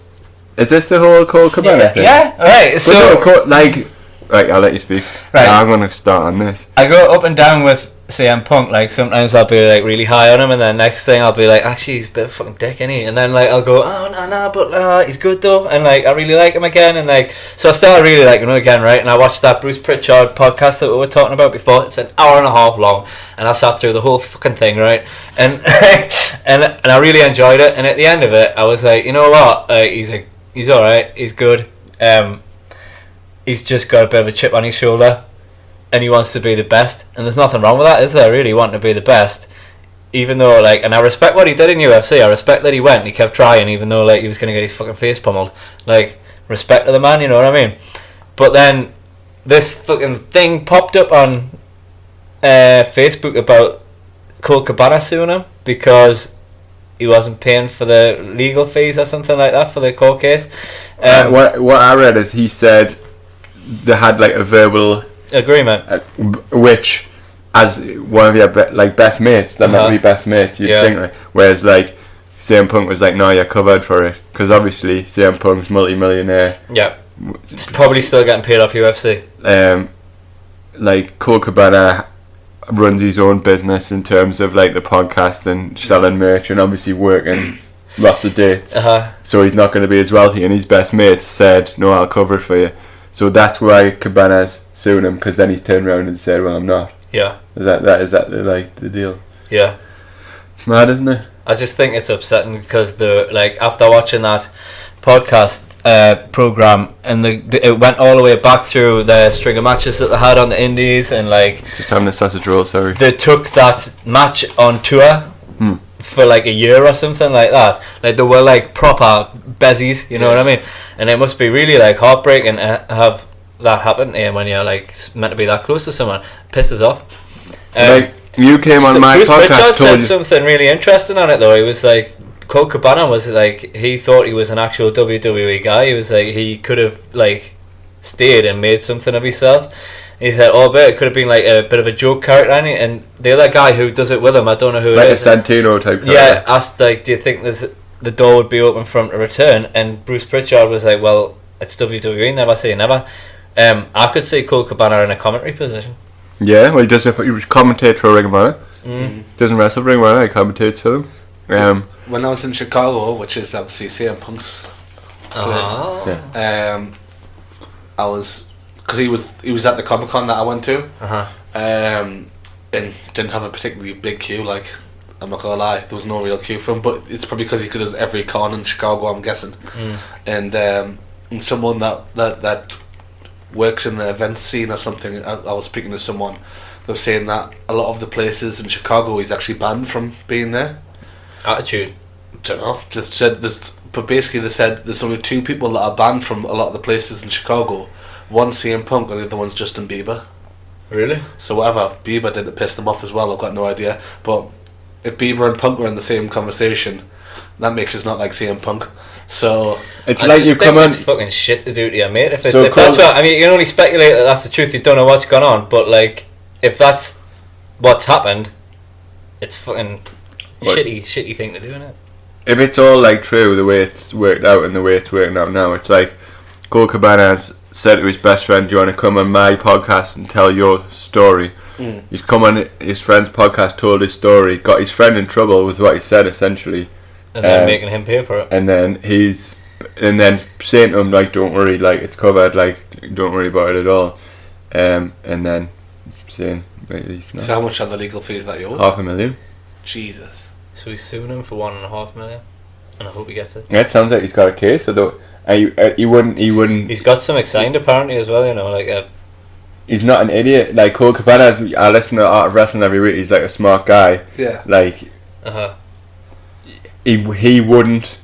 Is this the whole Cabana thing? Yeah, alright. So. Right, I'll let you speak. Right. Now I'm going to start on this. I go up and down with CM Punk. Like, sometimes I'll be like really high on him, and then next thing I'll be like, actually, he's a bit of a fucking dick, isn't he? And then like I'll go, oh no, but he's good though, and like I really like him again, and like so I started really liking him again, right? And I watched that Bruce Pritchard podcast that we were talking about before. It's an hour and a half long, and I sat through the whole fucking thing, right? And and I really enjoyed it. And at the end of it, I was like, you know what? He's all right. He's good. He's just got a bit of a chip on his shoulder. And he wants to be the best, and there's nothing wrong with that, is there? Really wanting to be the best, even though like, and I respect what he did in UFC. I respect that he went and he kept trying, even though like he was gonna get his fucking face pummeled. Like, respect to the man, you know what I mean? But then this fucking thing popped up on Facebook about Cabana suing him because he wasn't paying for the legal fees or something like that for the court case. What I read is he said they had like a verbal agreement, which as one of your best mates, they're not really best mates, you'd think, right? Whereas like CM Punk was like, no, you're covered for it, because obviously CM Punk's multi-millionaire. Yeah, it's probably still getting paid off UFC. Like Cabana runs his own business in terms of like the podcast and selling merch and obviously working lots of dates. So he's not going to be as wealthy, and his best mate said, no, I'll cover it for you. So that's why Cabana's suing him, because then he's turned around and said, well, I'm not. Yeah. Is that the deal? Yeah. It's mad, isn't it? I just think it's upsetting because after watching that podcast, program, and it went all the way back through the string of matches that they had on the indies, and like Just having a sausage roll, sorry. they took that match on tour for like a year or something like that. Like they were like proper bezies, you know what I mean? And it must be really like heartbreaking to have that happen to you when you're like meant to be that close to someone. Pisses off. Like, you came on my Bruce podcast, Pritchard said told you... something really interesting on it though. He was like, Cabana was like, he thought he was an actual WWE guy. He was like, he could have like stayed and made something of himself. He said, oh, but it could have been like a bit of a joke character, and the other guy who does it with him, I don't know who Like it a is. Santino type character. Yeah, asked like, do you think the door would be open for him to return? And Bruce Pritchard was like, well, it's WWE, never say never. I could see Cabana in a commentary position. Yeah, well, he commentates for Ring of Honor. Doesn't wrestle for Ring of Honor, he commentates for them. When I was in Chicago, which is obviously CM Punk's place, I was, because he was at the Comic Con that I went to, and didn't have a particularly big queue. Like, I'm not gonna lie, there was no real queue for him, but it's probably because he does every con in Chicago, I'm guessing. And someone that works in the event scene or something, I was speaking to someone. They were saying that a lot of the places in Chicago he's actually banned from being there. Attitude. Don't know. Just said this, but basically they said there's only two people that are banned from a lot of the places in Chicago. One's CM Punk and the other one's Justin Bieber. Really? So whatever, Bieber didn't piss them off as well. I've got no idea. But if Bieber and Punk were in the same conversation, that makes us not like CM Punk. So It's I like just you think come on... it's fucking shit to do to you, mate. If So that's what, I mean, you can only speculate that that's the truth. You don't know what's gone on, but like, if that's what's happened, it's fucking shitty thing to do, isn't it? If it's all like true, the way it's worked out and the way it's working out now, it's like Cabana has said to his best friend, do you want to come on my podcast and tell your story? He's come on his friend's podcast, told his story, got his friend in trouble with what he said essentially, And then making him pay for it. and then saying to him like, don't worry, like it's covered, like don't worry about it at all, and then saying like, so how much are the legal fees that you owe? $500,000. Jesus. So he's suing him for $1.5 million, and I hope he gets it. Yeah, it sounds like he's got a case. Although he wouldn't. He's got something signed apparently as well. You know, like a. He's not an idiot. Like Cole Cabana, I listen to Art of Wrestling every week. He's like a smart guy. Yeah. Like. He wouldn't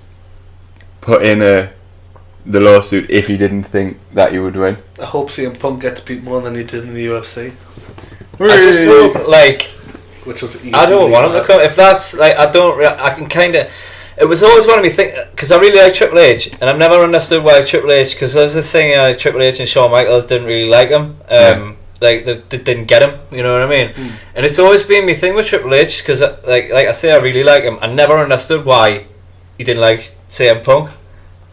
put in the lawsuit if he didn't think that he would win. I hope CM Punk gets beat more than he did in the UFC. I just hope like. Which was easy. I don't want him to come. If that's like, I can kind of. It was always one of me think because I really like Triple H, and I've never understood why Triple H. Because there was this thing, Triple H and Shawn Michaels didn't really like him. Like they didn't get him. You know what I mean? And it's always been my thing with Triple H because like I say, I really like him. I never understood why he didn't like CM Punk.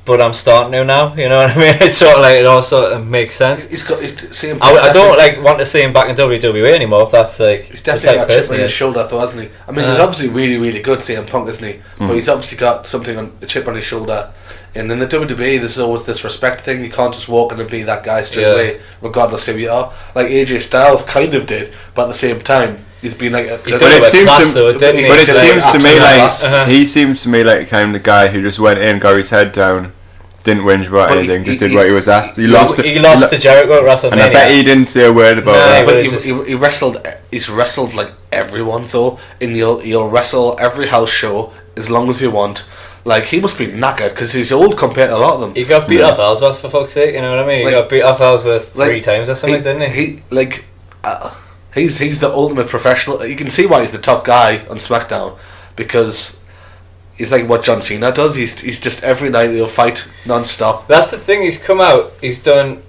But I'm starting to now, you know what I mean? It's sort of like, it all sort of makes sense. He's CM Punk. I don't like want to see him back in WWE anymore if that's like. He's definitely got a chip on his shoulder though, hasn't he? I mean, he's obviously really, really good, CM Punk, isn't he? But he's obviously got a chip on his shoulder. And in the WWE, there's always this respect thing. You can't just walk in and be that guy straight away, regardless who you are. Like AJ Styles kind of did, but at the same time, he's been like. It seems to me like he seems to me like kind of the guy who just went in, got his head down, didn't whinge about anything, just did what he was asked. He lost to Jericho at WrestleMania, and I bet he didn't say a word about that. But he wrestled. He's wrestled like everyone though. He'll wrestle every house show as long as you want. Like he must be knackered because he's old compared to a lot of them. He got beat off Ellsworth for fuck's sake. You know what I mean? He got beat off Ellsworth 3 times or something, didn't he? He's the ultimate professional. You can see why he's the top guy on SmackDown because he's like what John Cena does. He's just every night he'll fight non-stop. That's the thing. He's come out. He's done.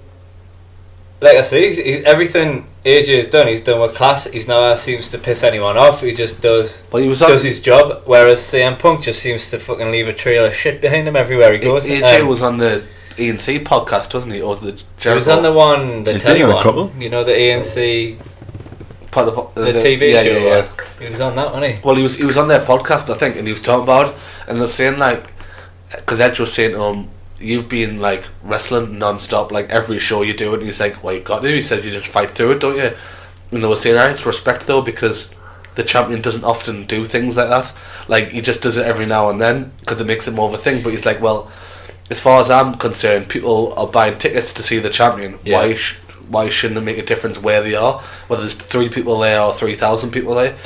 Like I say, he's everything AJ has done. He's done with class. He's never seems to piss anyone off. He just does his job. Whereas CM Punk just seems to fucking leave a trail of shit behind him everywhere he goes. AJ was on the ANC podcast, wasn't he? Or was the Jericho? He was on the one, the Teddy one. You know, the ANC part of the TV show. Yeah. He was on that, wasn't he? Well, he was on their podcast, I think, and he was talking about it, and they're saying like, because Edge was saying to him, you've been like wrestling non-stop, like every show you do it, and he's like, well, you got to. He says you just fight through it, don't you? And they were saying, it's respect though, because the champion doesn't often do things like that. Like he just does it every now and then because it makes it more of a thing. But he's like, well, as far as I'm concerned, people are buying tickets to see the champion. Yeah. Why shouldn't it make a difference where they are? Whether there's 3 people there or 3,000 people there.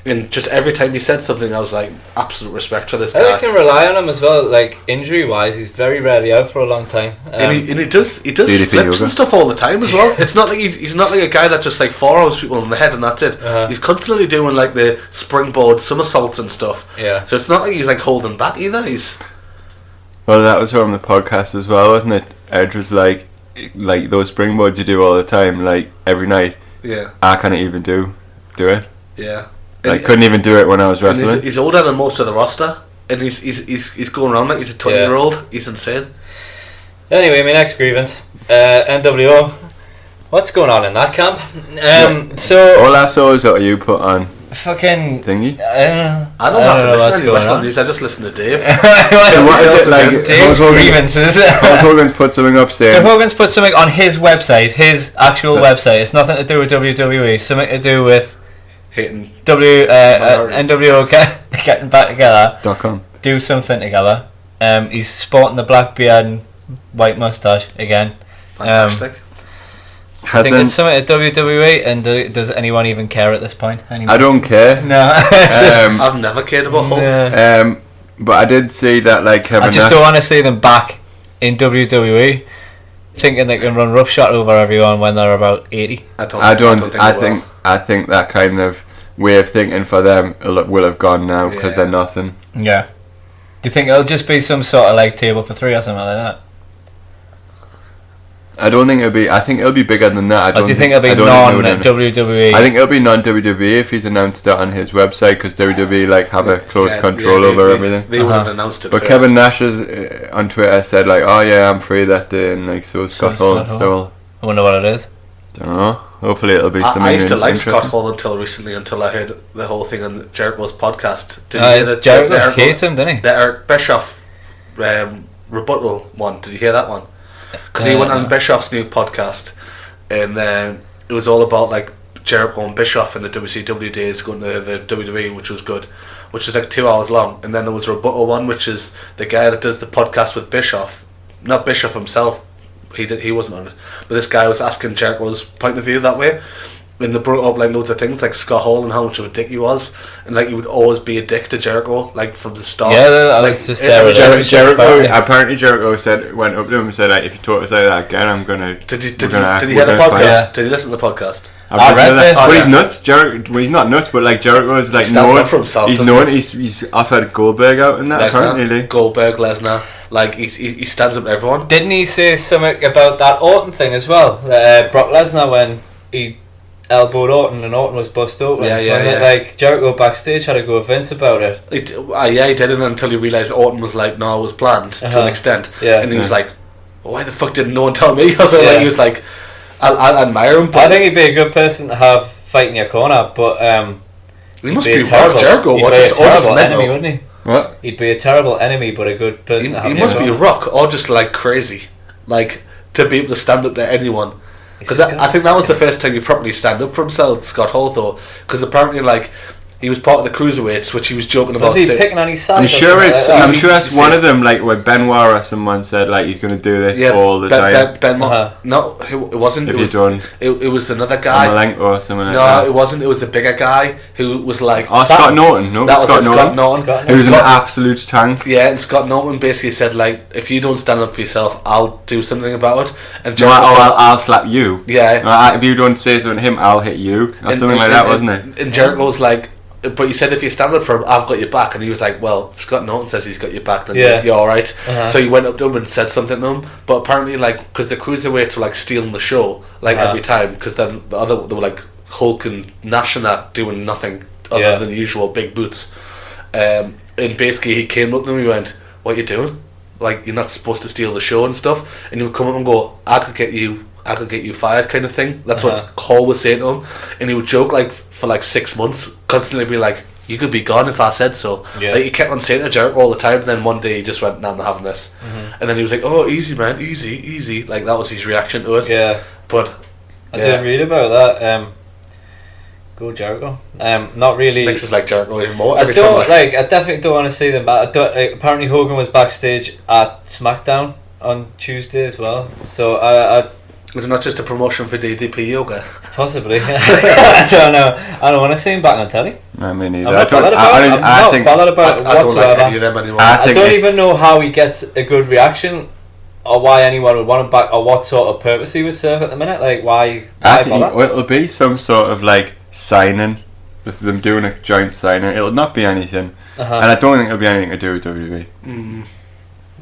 And just every time he said something, I was like, absolute respect for this I guy. think you can rely on him as well. Like injury wise, he's very rarely out for a long time. And he does DDP flips yoga. and stuff all the time as well. It's not like he's not like a guy that just like forearms people in the head and that's it. He's constantly doing like the springboard somersaults and stuff. Yeah. So it's not like he's like holding back either. Well, that was from the podcast as well, wasn't it? Edge was like those springboards you do all the time, like every night. Yeah. I can't even do it. Yeah. Like couldn't even do it when I was And wrestling. he's older than most of the roster, and he's going around like he's a 20-year-old. He's insane. Anyway, my next grievance, NWO. What's going on in that camp? So All I saw is what you put on fucking thingy. I don't have to listen to any wrestling news. I just listen to Dave. So what is it like? Dave's Hulk Hogan- grievances. Hulk Hogan's put something up So saying Hogan's put something on his website, his actual website. It's nothing to do with WWE. Something to do with Hating. NWO getting back together. .com. Do something together. He's sporting the black beard and white moustache again. Fantastic. I think it's something to WWE, and does anyone even care at this point? Anymore? I don't care. No. I've never cared about Hulk. Yeah. But I did see that like Kevin I just Nash. don't want to see them back in WWE, thinking they can run roughshod over everyone when they're about 80. I think that kind of way of thinking for them will have gone now because they're nothing. Yeah. Do you think it'll just be some sort of like table for 3 or something like that? I don't think it'll be. I think it'll be bigger than that. Or do you think it'll be non-WWE? I think it'll be non-WWE if he's announced it on his website because WWE like have a close control over everything. They would have announced it But first. Kevin Nash is, on Twitter said like, "Oh yeah, I'm free that day," and like so Scott Hall still. I wonder what it is. Don't know. Hopefully it'll be something. I used to like interesting. Scott Hall until recently, until I heard the whole thing on Jericho's podcast. Did Jericho hates him, didn't he? The Eric Bischoff rebuttal one. Did you hear that one? Because he went on Bischoff's new podcast, and it was all about like Jericho and Bischoff in the WCW days going to the WWE, which was good, which is like 2 hours long. And then there was a rebuttal one, which is the guy that does the podcast with Bischoff, not Bischoff himself. He wasn't on it, but this guy was asking Jericho's point of view that way. And they brought up like loads of things like Scott Hall and how much of a dick he was, and like he would always be a dick to Jericho like from the start. Yeah, I was just there. Jericho apparently Jericho went up to him and said like, if you talk to say that again, I'm gonna. Did he hear the podcast? Yeah. Did he listen to the podcast? I read this. But he's nuts. Jericho. Well, he's not nuts, but like Jericho's like stands known up for himself, He's doesn't known. He's offered Goldberg out in that apparently. Goldberg, Lesnar, like he stands up to everyone. Didn't he say something about that Orton thing as well? Brock Lesnar when he elbowed Orton and Orton was bust open. Yeah. Like Jericho backstage had to go with Vince about it. He didn't until he realised Orton was like, no, it was planned to an extent. Yeah. And he was like, why the fuck didn't no one tell me? So like, he was like, I admire him. But I think he'd be a good person to have fighting your corner, but he must be rock Jericho or just enemy, wouldn't he? What? He'd be a terrible enemy, but a good person to have. He must be a rock or just like crazy, like to be able to stand up to anyone. Because I think that was the first time he properly stand up for himself, Scott Hall, though. Because apparently, like, he was part of the cruiserweights, which he was joking about. Was he picking on his side? I'm sure it's one of them, like where Benoit or someone said like he's going to do this all the time. Benoit. No, it wasn't. If it was another guy. Malenko or something like no, that. it wasn't. It was the bigger guy who was like. Oh, Scott Norton. No, that was Scott Norton. He was an absolute tank. Yeah, and Scott Norton basically said like, if you don't stand up for yourself, I'll do something about it. And I'll slap you. Yeah. If you don't say something to him, I'll hit you. Or something like that, wasn't it? And Jericho's like. But he said if you stand up for him, I've got your back. And he was like, well, Scott Norton says he's got your back, then you're alright. So he went up to him and said something to him. But apparently, like, because the cruiserweights were like stealing the show, like every time, because then they were like Hulk and Nash and that doing nothing other than the usual big boots. And basically he came up to him and he went, what are you doing? Like, you're not supposed to steal the show and stuff. And he would come up and go, I could get you fired, kind of thing. That's what Hall was saying to him. And he would joke like for like 6 months, constantly be like, you could be gone if I said so. Like, he kept on saying to Jericho all the time, and then one day he just went, nah, I'm not having this. And then he was like, oh, easy man, easy. Like, that was his reaction to it. Yeah. But I did read about that. go Jericho. Not really. Makes us like Jericho even more I every time. don't like. I definitely don't want to see them back. Apparently Hogan was backstage at SmackDown on Tuesday as well. So I It's not just a promotion for DDP Yoga. possibly. I don't know. I don't want to see him back on telly. I mean, I'm either. not bothered about it. I'm not bothered about it I don't whatsoever. like any of them anymore. I I think don't it's- even know how he gets a good reaction, or why anyone would want him back, or what sort of purpose he would serve at the minute. Like, why I think bother? it'll be some sort of like signing, with them doing a joint signing. It'll not be anything, and I don't think it'll be anything to do with WWE.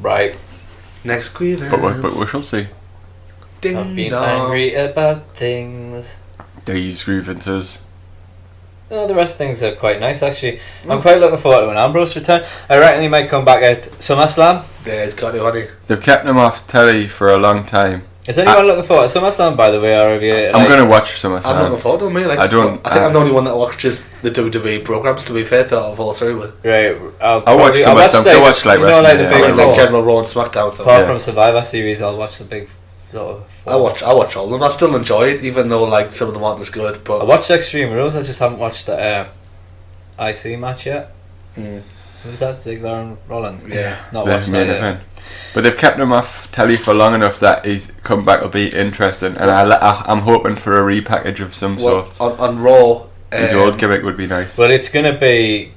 Right. Next grievance. But we shall see. Ding I've been dong. angry about things. These grievances. No, the rest of things are quite nice actually. I'm quite looking forward to an Ambrose return. I reckon he might come back at SummerSlam. Yeah, he's got it, honey. They've kept him off telly for a long time. Is anyone looking forward to SummerSlam, by the way, or have you? I'm going to watch SummerSlam. I'm looking forward to him, mate. Like, I don't- I think I'm the only one that watches the WWE programs. To be fair, that I've all through with. Right, I'll watch SummerSlam. I'll watch like you know, like the WrestleMania. big Yeah, Like four. General Raw and SmackDown. Though. Apart Yeah. from Survivor Series, I'll watch the big sort of four. I watch all of them. I still enjoy it, even though like some of them aren't as good. I But watched Extreme Rules. I just haven't watched the IC match yet. Who's that? Ziggler and Rollins. Yeah. Not the watched main that yet. event. But they've kept him off telly for long enough that his comeback will be interesting, and I'm hoping for a repackage of some well, sort. on Raw, His old gimmick would be nice. But it's gonna be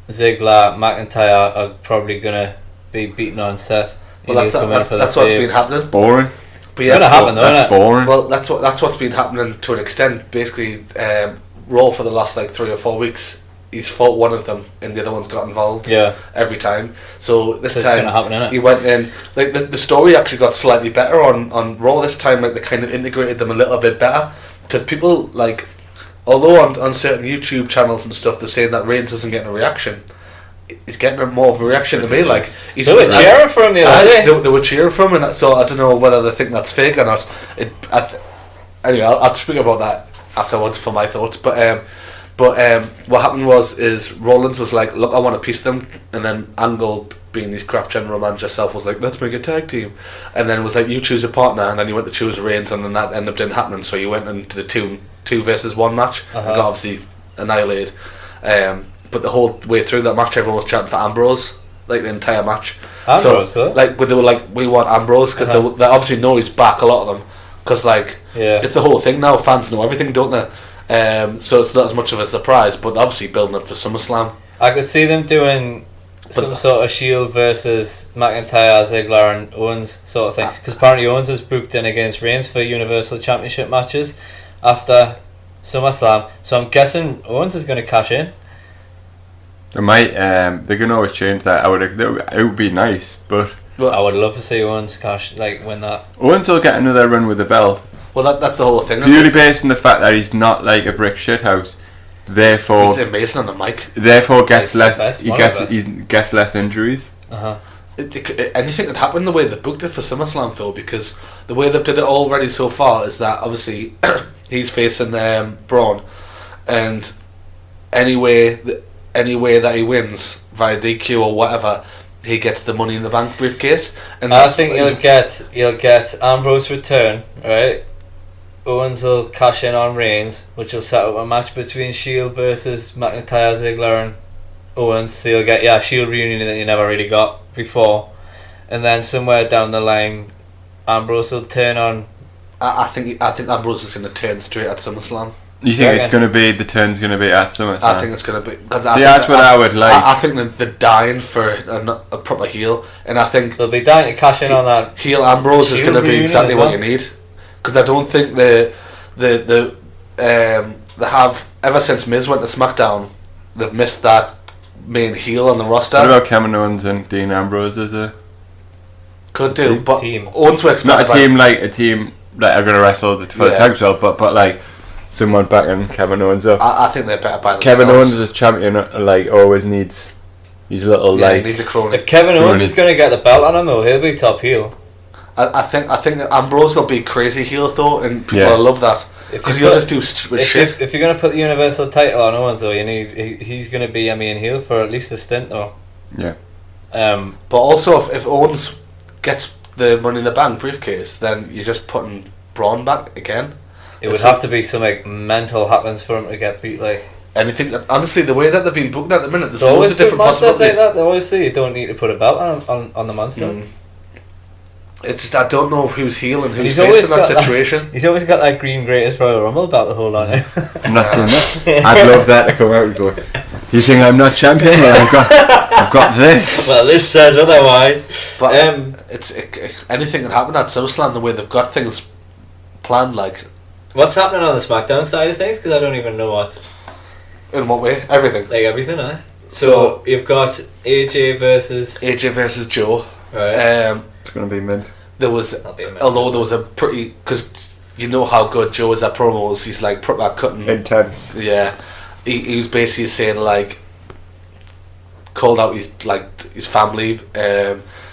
Ziggler, McIntyre are probably gonna be beating on Seth. well, He'll come in for the that's what's save. been happening. Boring. But It's gonna happen though, isn't That's it? boring. Well, that's what's been happening to an extent. Basically, Raw for the last like 3 or 4 weeks, he's fought one of them, and the other one's got involved. Yeah. Every time. So this So it's time gonna happen, innit? he went in. Like the story actually got slightly better on Raw this time. Like they kind of integrated them a little bit better, because people like, although on certain YouTube channels and stuff they're saying that Reigns isn't getting a reaction, he's getting more of a reaction to me. Like he's They were cheering for him the other day. they were cheering for him, and so I don't know whether they think that's fake or not. Anyway, I'll speak about that afterwards for my thoughts. But what happened is Rollins was like, look, I want a piece of them, and then Angle, being his crap general manager self, was like, let's make a tag team, and then was like, you choose a partner, and then he went to choose Reigns, and then that ended up didn't happen. So he went into the two versus one match, and got obviously annihilated. But the whole way through that match, everyone was chanting for Ambrose, like the entire match. Ambrose, so, what? like, they were like, we want Ambrose, because they obviously know he's back, a lot of them, because like, Yeah. it's the whole thing now. Fans know everything, don't they? So it's not as much of a surprise, but obviously building up for SummerSlam. I could see them doing some sort of Shield versus McIntyre, Ziggler and Owens sort of thing. Because apparently Owens is booked in against Reigns for Universal Championship matches after SummerSlam. So I'm guessing Owens is going to cash in. They might. They can always change that. It would be nice, but I would love to see Owens win that. Owens will get another run with the belt. Well, that's the whole thing. Purely based on the fact that he's not like a brick shithouse. Therefore, He's amazing on the mic. Therefore, gets He's the less. best, He one of gets the he gets less injuries. Anything could happen the way they booked it for SummerSlam, though, because the way they've did it already so far is that obviously he's facing Braun, and any way that he wins via DQ or whatever, he gets the Money in the Bank briefcase. And I think you'll get Ambrose return, right? Owens will cash in on Reigns, which will set up a match between Shield versus McIntyre, Ziggler and Owens. So you'll get Shield reunion that you never really got before, and then somewhere down the line, Ambrose will turn on. I think Ambrose is going to turn straight at SummerSlam. You think it's going to be the turn's going to be at SummerSlam? I think it's going to be. That's what I would like. I think they're dying for a proper heel, and I think They'll be dying to cash in on that. heel Ambrose is Shield going to be reunion exactly as what well. you need, because I don't think they have, ever since Miz went to SmackDown, they've missed that main heel on the roster. What about Kevin Owens and Dean Ambrose as a Could do, but team? Owens works not better a team like are going to wrestle for the tag belt, but like someone backing Kevin Owens up. I think they're better by themselves. Kevin Owens as champion like always needs his little he needs a crony. If Kevin Owens Crony. is going to get the belt on him, though, he'll be top heel. I think that Ambrose will be crazy heel though, and people Yeah. will love that, If because you he'll put- just do stupid shit. If you're going to put the Universal title on Owens, though, he's going to be main heel for at least a stint, though. Yeah. But also, if Owens gets the Money in the Bank briefcase, then you're just putting Braun back again. It would have to be something mental happens for him to get beat. Like anything. Honestly, the way that they've been booked at the minute, there's they always loads of different monsters possibilities. like that. They always say you don't need to put a belt on the monster. It's just I don't know who's heel and who's He's always facing that got situation. He's always got that green greatest Royal Rumble belt to hold on to. I'm not saying that. I'd love that to come out and go, you think I'm not champion? Well, I've got this. Well, this says otherwise. But anything can happen at SummerSlam the way they've got things planned. Like, what's happening on the SmackDown side of things? Because I don't even know what. in what way? Everything. Like everything, eh? So you've got AJ versus Joe. Right. It's going to be mid. There was, although there was a pretty, because you know how good Joe is at promos. He's like proper cutting. Intense. Yeah, he was basically saying like, called out his family,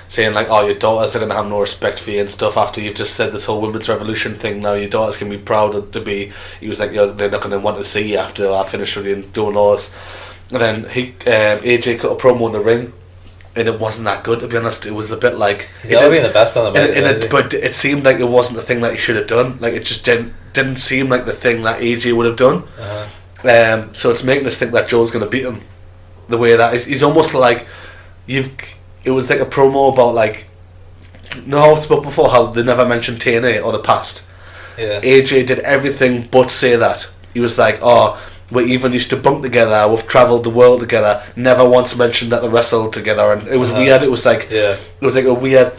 saying like, oh, your daughters are gonna have no respect for you and stuff after you've just said this whole women's revolution thing. Now your daughters can be proud to be. He was like, they're not gonna want to see you after I finish with you and doing all this. And then AJ cut a promo in the ring. And it wasn't that good, to be honest. It was a bit like he's never been the best on the mic, but it seemed like it wasn't the thing that he should have done. Like it just didn't seem like the thing that AJ would have done. So it's making us think that Joe's going to beat him. The way that is, he's almost like it was like a promo about like, no, how I spoke before how they never mentioned TNA or the past. Yeah. AJ did everything but say that. He was like, oh, we even used to bunk together, we've travelled the world together, never once mentioned that they wrestled together, and it was weird. It was like it was like a weird.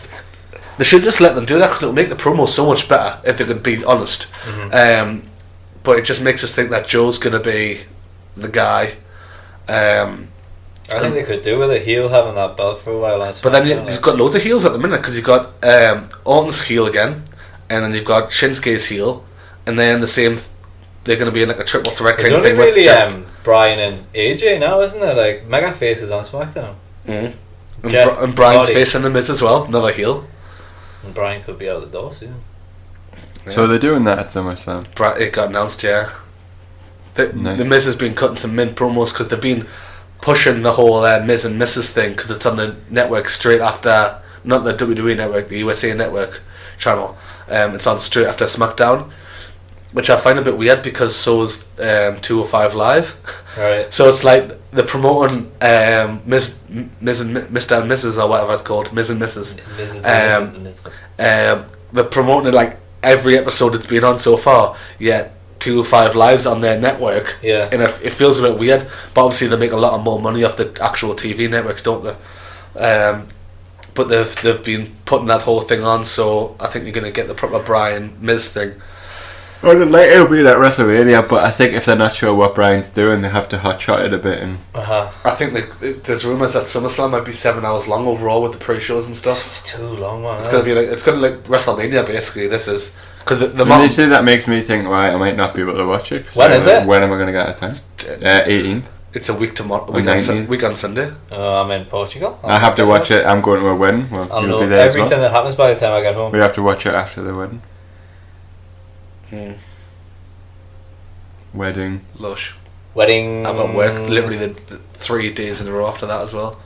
They should just let them do that because it would make the promo so much better if they could be honest. But it just makes us think that Joe's gonna be the guy. I think they could do with a heel having that belt for a while. But then you've got loads of heels at the minute because you've got Orton's heel again, and then you've got Shinsuke's heel, and then the same. They're going to be in like a triple threat kind of thing really, with Jeff. Brian and AJ now, isn't there? Like mega faces on SmackDown. And Brian's facing the Miz as well, another heel. And Brian could be out the door soon. So they're doing that at SummerSlam. It got announced, yeah. Nice. The Miz has been cutting some mint promos because they've been pushing the whole Miz and Mrs. thing because it's on the network straight after, not the WWE network, the USA network channel. It's on straight after SmackDown. Which I find a bit weird because so is 205 Live. Right. So it's like they're promoting Miz and Mr. and Mrs. or whatever it's called, Miz and Mrs. They're promoting it like every episode it's been on so far, yet 205 Live's on their network. Yeah. And it feels a bit weird, but obviously they make a lot more money off the actual TV networks, don't they? But they've been putting that whole thing on, so I think you're going to get the proper Brian Miz thing. Well, it'll be like WrestleMania, but I think if they're not sure what Brian's doing, they have to hotshot it a bit. And I think there's rumours that SummerSlam might be 7 hours long overall with the pre-shows and stuff. It's too long, man. It's gonna be like WrestleMania basically. This is because the when you say that makes me think, right, I might not be able to watch it. When is it? When am I going to get a time? 18th. It's a week tomorrow. Week on Sunday. I'm in Portugal. I have to watch it. I'm going to a wedding. Well, I'll you'll know be there as everything well. that happens by the time I get home. We have to watch it after the wedding. Wedding. Lush. Wedding. I'm at work literally the 3 days in a row after that as well.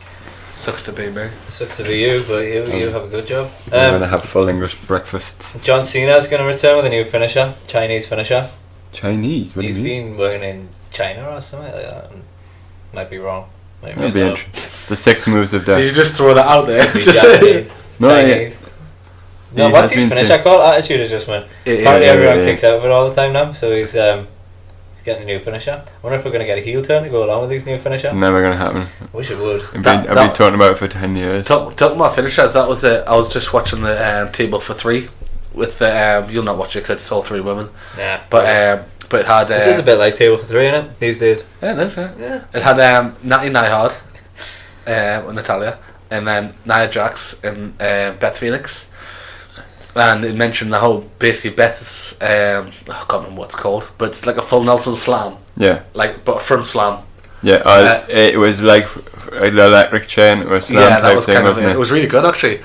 Sucks to be me. Sucks to be you, but you have a good job. We're going to have full English breakfasts. John Cena's going to return with a new finisher, Chinese finisher. Chinese? What do He's you mean? been working in China or something like that. Might be wrong. That'd be interesting. The 6 moves of death. Did you just throw that out there? Just Chinese. No, Chinese. No, He what's has his been finisher called? Attitude Adjustment. Apparently everyone kicks out of it all the time now, so he's getting a new finisher. I wonder if we're going to get a heel turn to go along with his new finisher. Never going to happen. Wish it would. I've been talking about it for 10 years. Talking about finishers, that was it. I was just watching the table for 3 with the you'll not watch it because it's all 3 women. Yeah. But it had. This is a bit like Table for 3, isn't it? These days. Yeah, it is. Yeah. It had Natty Nyhard, and Natalia, and then Nia Jax and Beth Phoenix. And it mentioned how basically Beth's I can't remember what it's called, but it's like a full Nelson slam. Yeah. Like, but a front slam. Yeah, it was like an electric chain or a slam type thing, wasn't it? It was really good actually,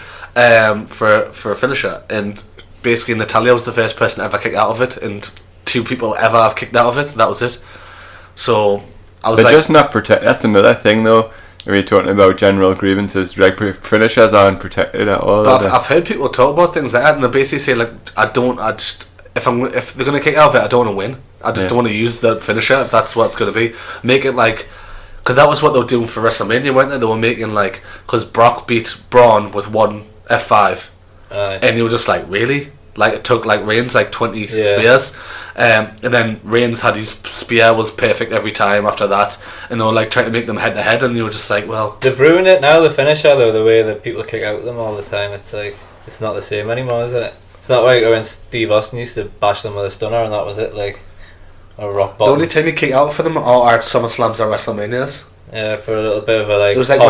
for a finisher. And basically Natalia was the first person to ever kick out of it, and 2 people ever have kicked out of it. That was it. So I was They're just not protect. That's another thing though. When you're talking about general grievances, like finishers aren't protected at all. But I've heard people talk about things like that, and they basically say like, if they're gonna kick out of it, I don't want to win. I just don't want to use the finisher if that's what it's gonna be. Make it like, because that was what they were doing for WrestleMania, weren't they? They were making like, because Brock beat Braun with one F5, and you were just like, really? Like it took like Reigns like 20 spears, and then Reigns had his spear was perfect every time after that, and they were like trying to make them head to head, and you were just like, well, they've ruined it now. The finisher though, the way that people kick out them all the time, it's like it's not the same anymore, is it? It's not like when Steve Austin used to bash them with a stunner and that was it, like a rock bottom. The only time you kick out for them are at SummerSlams or WrestleManias. Yeah, for a little bit of a like. It was like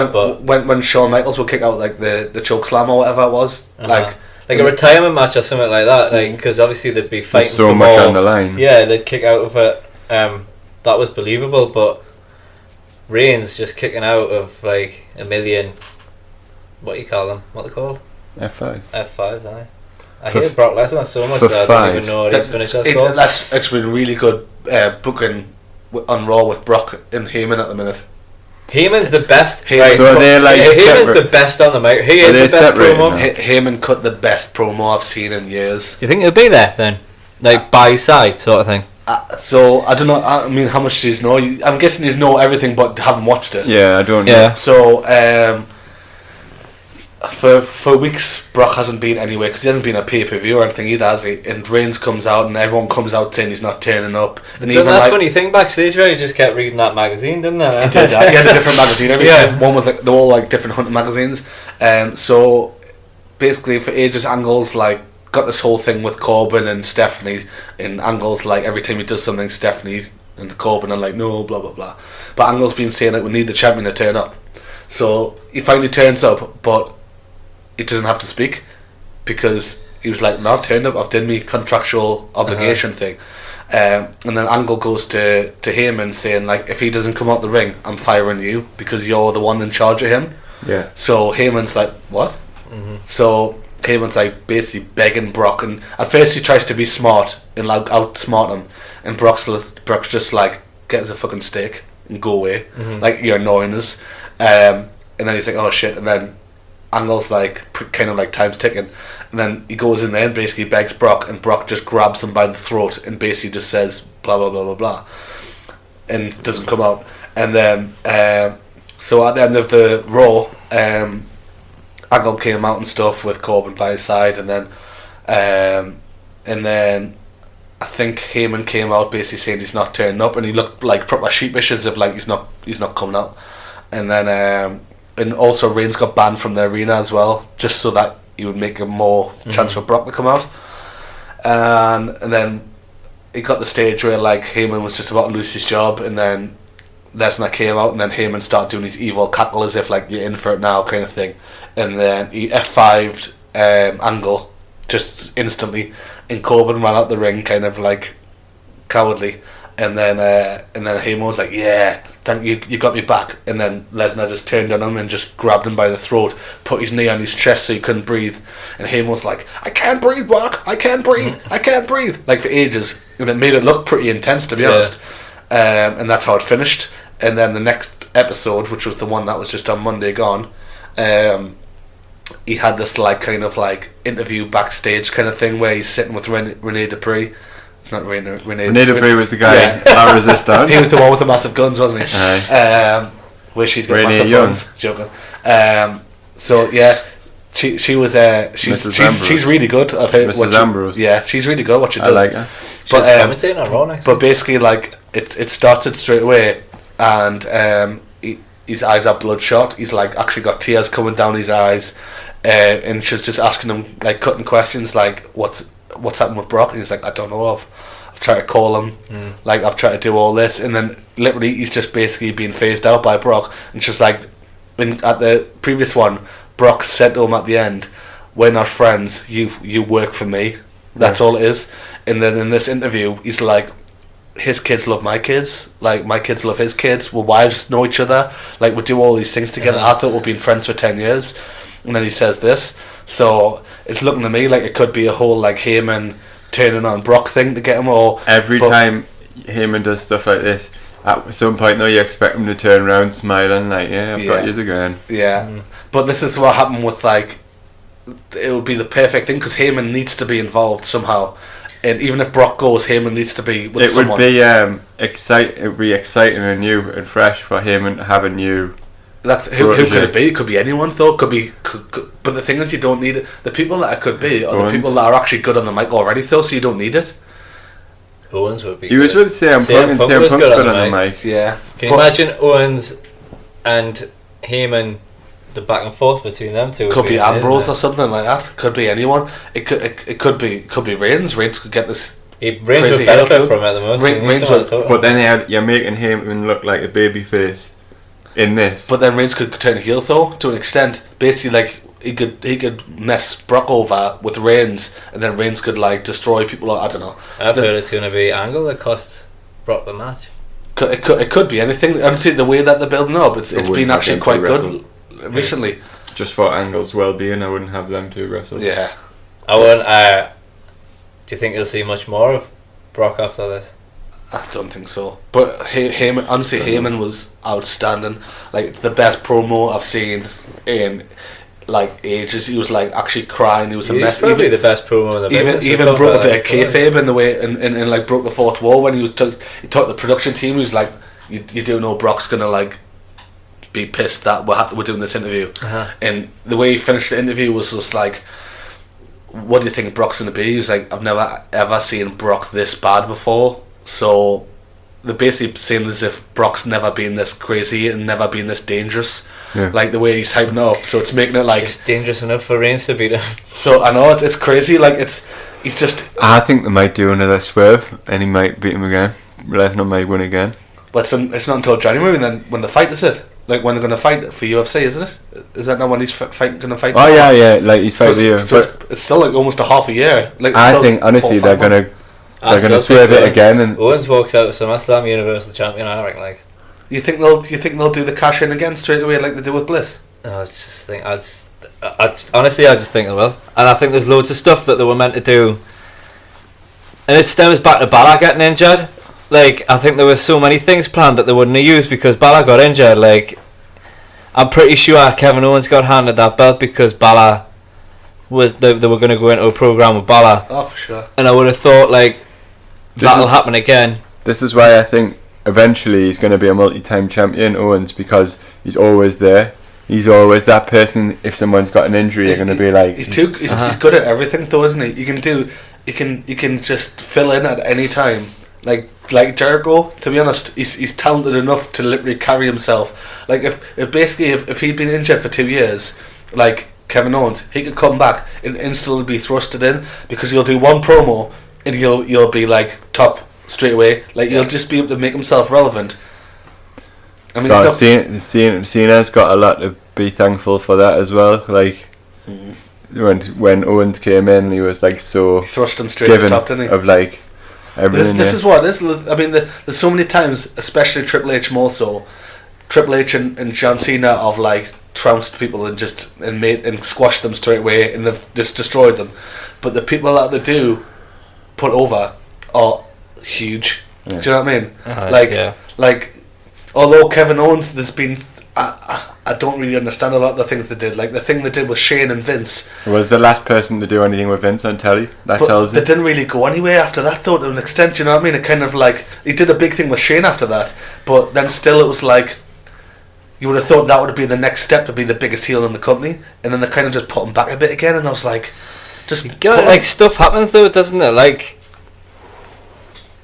when Shawn Michaels would kick out like the choke slam or whatever it was, like a retirement match or something like that, like because obviously they'd be fighting so for much more, on the line. Yeah, they'd kick out of it. That was believable, but Reigns just kicking out of like a million. What do you call them? What are they called? F5. F5s, aye. I hate Brock Lesnar so much that I don't even know what his finisher's called. It's been really good booking on Raw with Brock and Heyman at the minute. Heyman's the best. So are they like Heyman's the best on the mic. He is the best promo. Heyman cut the best promo I've seen in years. Do you think he'll be there then? Like by his side sort of thing? So I don't know. I mean, how much do you know? I'm guessing you know everything, but haven't watched it. Yeah, I don't know. Yeah. So for weeks, Brock hasn't been anywhere because he hasn't been a pay-per-view or anything either, has he? And Reigns comes out and everyone comes out saying he's not turning up. And even that funny thing backstage where he just kept reading that magazine, didn't he? He did. He had a different magazine every time. One was like they're all like different hunting magazines. So basically, for ages, Angle's like got this whole thing with Corbin and Stephanie. And Angle's like every time he does something, Stephanie and Corbin are like no, blah blah blah. But Angle's been saying that we need the champion to turn up. So he finally turns up, but it doesn't have to speak because he was like, no, I've turned up, I've done me contractual obligation thing. And then Angle goes to Heyman saying like, if he doesn't come out the ring, I'm firing you because you're the one in charge of him. Yeah. So Heyman's like, what? So Heyman's like basically begging Brock, and at first he tries to be smart and like outsmart him, and Brock's just like, get us a fucking steak and go away, like you're annoying us. And then he's like, oh shit, and then Angle's like kind of like time's ticking, and then he goes in there and basically begs Brock, and Brock just grabs him by the throat and basically just says blah blah blah blah blah, and doesn't come out. And then so at the end of the Raw, Angle came out and stuff with Corbin by his side, and then I think Heyman came out basically saying he's not turning up, and he looked like proper sheepish as if like he's not coming out. And then and also Reigns got banned from the arena as well, just so that he would make a more chance for Brock to come out. And then it got the stage where like Heyman was just about to lose his job, and then Lesnar came out, and then Heyman started doing his evil cackle as if like you're in for it now kind of thing. And then he F5'd Angle just instantly, and Corbin ran out the ring kind of like cowardly. And then Heyman was like, yeah, thank you, you got me back. And then Lesnar just turned on him and just grabbed him by the throat, put his knee on his chest so he couldn't breathe. And Heyman was like, I can't breathe, Brock, I can't breathe, I can't breathe, like for ages. And it made it look pretty intense, to be honest. And that's how it finished. And then the next episode, which was the one that was just on Monday gone, he had this like kind of like interview backstage kind of thing where he's sitting with Rene Dupree. It's not Rene Dupree was the guy La Resistance. He was the one with the massive guns, wasn't he? Where she's got massive guns. Joking. So yeah, she was she's really good. I'll tell you Mrs. Ambrose. Yeah, she's really good. What she does. I like her. She's commentating on Raw next week. But basically, like it started straight away, and his eyes are bloodshot. He's like actually got tears coming down his eyes, and she's just asking him like cutting questions like what's happened with Brock, and he's like, I don't know. I've tried to call him, like I've tried to do all this, and then literally he's just basically being phased out by Brock. And just like at the previous one, Brock said to him at the end, "We're not friends. You work for me. That's all it is." And then in this interview, he's like, his kids love my kids, like my kids love his kids, our wives know each other, like we do all these things together. I thought we've been friends for 10 years. And then he says this, so it's looking to me like it could be a whole like Heyman turning on Brock thing to get him. Or every time Heyman does stuff like this, at some point though you expect him to turn around smiling like, yeah, I've got you again. But this is what happened with like, it would be the perfect thing because Heyman needs to be involved somehow And even if Brock goes, Heyman needs to be with someone. It would be exciting and new and fresh for Heyman to have a new. That's who could it be? It could be anyone though. Could be, but the thing is, you don't need it. The people that it could be are the people that are actually good on the mic already, though. So you don't need it. Owens would be. He was with CM Punk, and CM Punk's good on the mic. Yeah. Can you imagine Owens and Heyman, the back and forth between them two? Could be Ambrose or something like that. Could be anyone. It could be Reigns. Reigns could get this. Reigns would benefit from it the most. Reigns would, but then you're making Heyman look like a babyface in this. But then Reigns could turn heel though, to an extent. Basically, like he could mess Brock over with Reigns, and then Reigns could like destroy people. I don't know. I've heard it's going to be Angle that costs Brock the match. It could be anything. Honestly, the way that they're building up, it's been actually quite good recently. Just for Angle's well-being, I wouldn't have them two wrestle. Yeah. I wouldn't. Do you think you'll see much more of Brock after this? I don't think so. But Heyman, honestly, Heyman was outstanding. Like the best promo I've seen in like ages. He was like actually crying. He was a mess. Probably the best promo in the business. Even broke a bit of kayfabe in the way and like broke the fourth wall when he talked the production team. He was like, you do know Brock's gonna like be pissed that we're doing this interview. And the way he finished the interview was just like, what do you think Brock's gonna be? He was like, I've never ever seen Brock this bad before. So they're basically saying as if Brock's never been this crazy and never been this dangerous. Yeah. Like the way he's hyping it up, so it's making it like just dangerous enough for Reigns to beat him. So I know it's crazy. Like he's just. I think they might do another swerve, and he might beat him again. Lesnar might win again. But it's not until January then when the fight is it. Like when they're going to fight for UFC, isn't it? Is that not when he's going to fight? Oh yeah, like he's fighting you. So it's still like almost a half a year. Like I think honestly they're gonna swerve it again. And Owens walks out as SummerSlam Universal Champion. I reckon like. You think they'll do the cash in again straight away like they do with Bliss? I honestly think they will, and I think there's loads of stuff that they were meant to do, and it stems back to Balor getting injured. Like I think there were so many things planned that they wouldn't have used because Balor got injured. Like I'm pretty sure Kevin Owens got handed that belt because Balor was they were going to go into a program with Balor. Oh, for sure. And I would have thought like that'll happen again. This is why I think eventually he's going to be a multi-time champion, Owens, because he's always there. He's always that person. If someone's got an injury, you're going to be like he's good at everything though, isn't he? You can just fill in at any time. Like Jericho, to be honest, he's talented enough to literally carry himself. Like if he'd been injured for 2 years, like Kevin Owens, he could come back and instantly be thrusted in because he'll do one promo and you'll be like top straight away. Like he'll just be able to make himself relevant. I mean, Cena's got a lot to be thankful for that as well. Like when Owens came in, he was like so he thrust him straight to the top, didn't he? Of like everything. This is what this. I mean, there's so many times, especially Triple H more so. Triple H and John Cena have like trounced people and squashed them straight away and they've just destroyed them. But the people that they do put over are huge. Yeah. Do you know what I mean? Like although Kevin Owens, there's been I don't really understand a lot of the things they did. Like the thing they did with Shane and Vince. Was the last person to do anything with Vince on telly. That tells you. They didn't really go anywhere after that though, to an extent. You know what I mean? It kind of like he did a big thing with Shane after that, but then still it was like you would have thought that would be the next step to be the biggest heel in the company, and then they kind of just put him back a bit again, and I was like, like stuff happens though, doesn't it? Like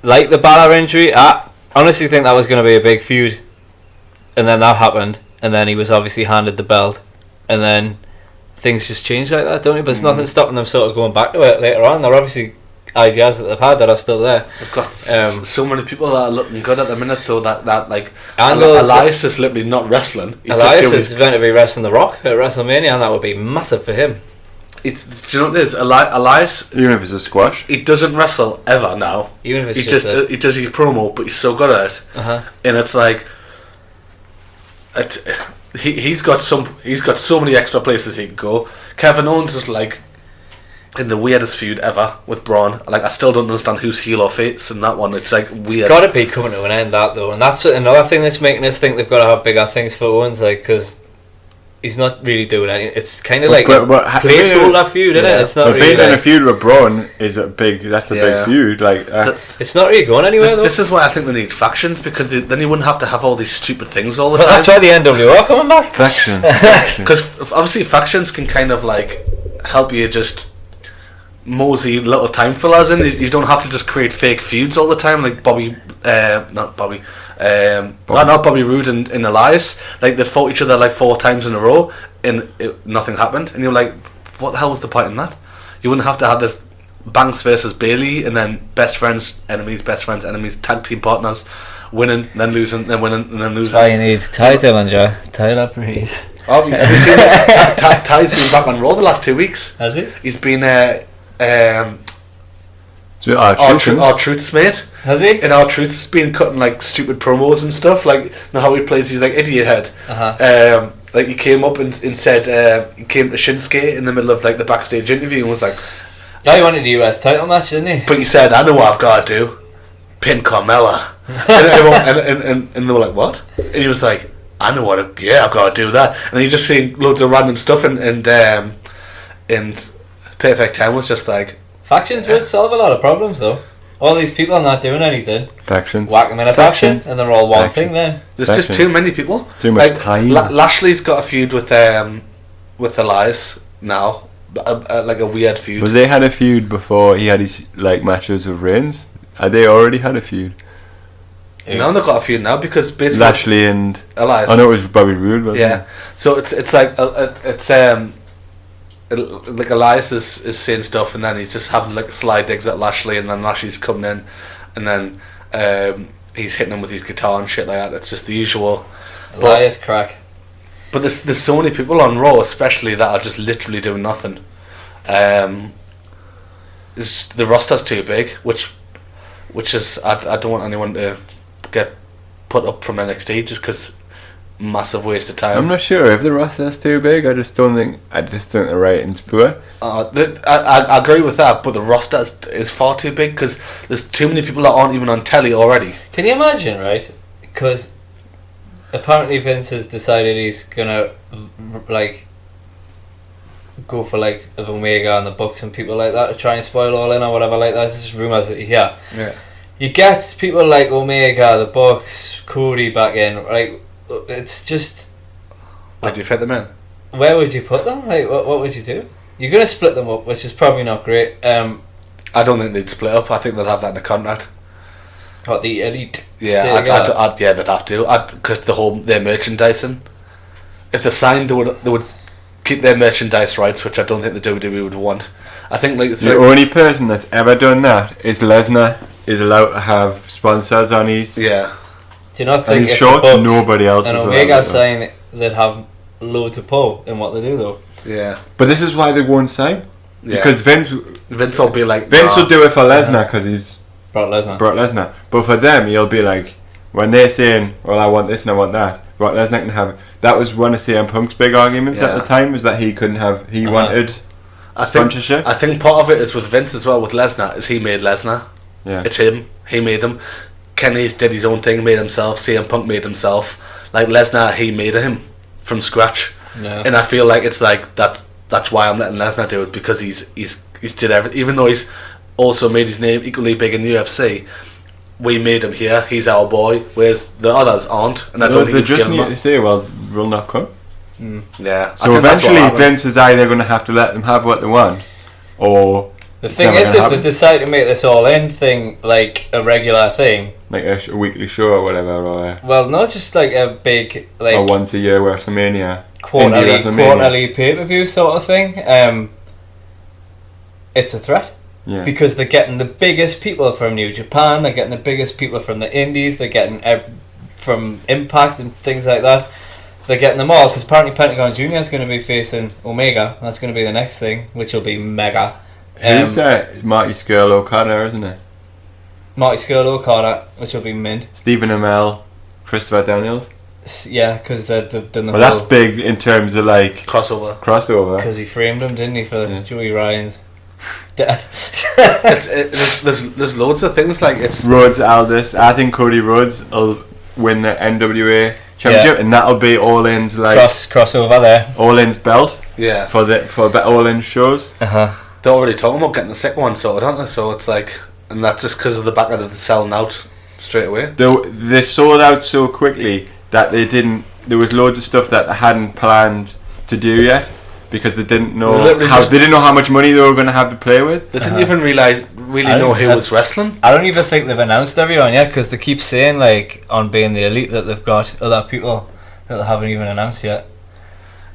the Balor injury. I honestly think that was going to be a big feud, and then that happened, and then he was obviously handed the belt, and then things just changed like that, don't they? But there's nothing stopping them sort of going back to it later on. They're obviously ideas that they've had that are still there. They've got so many people that are looking good at the minute though, that like Angles, Elias is literally not wrestling. Elias is going to be wrestling The Rock at WrestleMania, and that would be massive for him. Do you know what it is? Elias, even if it's a squash, he doesn't wrestle ever now. Even if it's he does his promo, but he's so good at it. And it's like he's got so many extra places he can go. Kevin Owens is like in the weirdest feud ever with Braun. Like I still don't understand who's heel or face in that one. It's like weird. It's got to be coming to an end, that though, and that's another thing that's making us think they've got to have bigger things for Owens, like because he's not really doing anything. It's kind of like but a placeholder feud, isn't it? It's not but really being in a like, feud with Braun is a big. That's a big feud. Like it's not really going anywhere though. This is why I think they need factions, because then you wouldn't have to have all these stupid things all the But time. that's why the NWO are coming back. factions. Because obviously factions can kind of like help you just mosey little time fillers in. You don't have to just create fake feuds all the time, like not Bobby Roode and Elias. Like they fought each other like 4 times in a row and nothing happened, and you're like, what the hell was the point in that? You wouldn't have to have this Banks versus Bailey and then best friends enemies, tag team partners, winning then losing, then winning and then losing. That's why you need Ty Dillinger, Tyler Breeze. Oh, have you seen that? Ty's been back on Raw the last 2 weeks. Has he? He's been Our Truth's mate. Has he? And Our Truth's been cutting like stupid promos and stuff. Like, you know how he plays, he's like Idiot Head. Like he came up and said he came to Shinsuke in the middle of like the backstage interview and was like, yeah, he wanted a US title match, didn't he? but he said, I know what I've got to do. Pin Carmella. and everyone, and they were like, what? And he was like, I know I've got to do that. And you just see loads of random stuff and Perfect 10 was just like, Factions would solve a lot of problems though. All these people are not doing anything. Factions. Whack them in a faction and they're all one thing then. there's just too many people. Too much time. Lashley's got a feud with Elias now, like a weird feud. Was they had a feud before he had his like matches with Reigns? Had they already had a feud? No, they've got a feud now because basically Lashley and Elias. I know it was Bobby Roode, wasn't Yeah, so it's like like Elias is saying stuff and then he's just having like sly digs at Lashley, and then Lashley's coming in and then he's hitting him with his guitar and shit like that. It's just the usual Elias crack. But there's so many people on Raw especially that are just literally doing nothing. The roster's too big, which is I don't want anyone to get put up from NXT just because massive waste of time. I'm not sure if the roster's too big. I just think the rating's poor. I agree with that, but the roster is far too big because there's too many people that aren't even on telly already. Can you imagine, right? Because apparently Vince has decided he's gonna like go for like the Omega and the Bucks and people like that to try and spoil all in or whatever like that. This is rumours that you hear. Yeah. You get people like Omega, the Bucks, Cody back in. Like, it's just. Where do you fit them in? Where would you put them? Like, what would you do? You're gonna split them up, which is probably not great. I don't think they'd split up. I think they'd have that in the contract. What, the elite? Yeah, yeah, they'd have to. Because their merchandising. If they signed, they would keep their merchandise rights, which I don't think the WWE would want. I think the only person that's ever done that is Lesnar. Is allowed to have sponsors on his. Yeah. Do you not think if shorts, the Bucks nobody else and is Omega sign, they'd have loads of pull in what they do though? Yeah. But this is why they won't sign. Yeah. Because Vince will be like. Vince will do it for Lesnar because he's Brock Lesnar. But for them, he'll be like, when they're saying, "Well, I want this and I want that," Brock Lesnar can have. That was one of CM Punk's big arguments at the time, was that he couldn't have. He wanted sponsorship. I think part of it is with Vince as well. With Lesnar, is he made Lesnar. Yeah. It's him. He made him. Kenny's did his own thing, made himself. CM Punk made himself. Like Lesnar, he made him from scratch. Yeah. And I feel like it's like that's why I'm letting Lesnar do it, because he's did everything. Even though he's also made his name equally big in the UFC, we made him here. He's our boy, whereas the others aren't. And I don't think they just need to say, well, we'll not come. Yeah. So eventually, Vince is either going to have to let them have what they want, or. The thing is, if they decide to make this all-in thing like a regular thing, like a weekly show or whatever, or well, not just like a big like or once a year WrestleMania, quarterly pay-per-view sort of thing, it's a threat. Yeah. Because they're getting the biggest people from New Japan, they're getting the biggest people from the Indies, they're getting from Impact and things like that. They're getting them all because apparently Pentagon Jr. is going to be facing Omega. That's going to be the next thing, which will be mega. Who's that? It's Marty Scurll O'Connor, isn't it? Marty Scurll O'Connor, which will be mint. Stephen Amell, Christopher Daniels. Yeah, because they've done the. Well, that's big in terms of like crossover. Because he framed him, didn't he, for Joey Ryan's death? There's loads of things like it's Rhodes Aldis. I think Cody Rhodes will win the NWA Championship, and that'll be All In's like crossover there. All In's belt. Yeah. For All In shows. Uh-huh. They're already talking about getting the second one sorted, aren't they? So it's like, and that's just because of the back of the selling out straight away. They sold out so quickly that they didn't. There was loads of stuff that they hadn't planned to do yet because they didn't know they didn't know how much money they were going to have to play with. They didn't even really know who was wrestling. I don't even think they've announced everyone yet because they keep saying like on Being the Elite that they've got other people that they haven't even announced yet.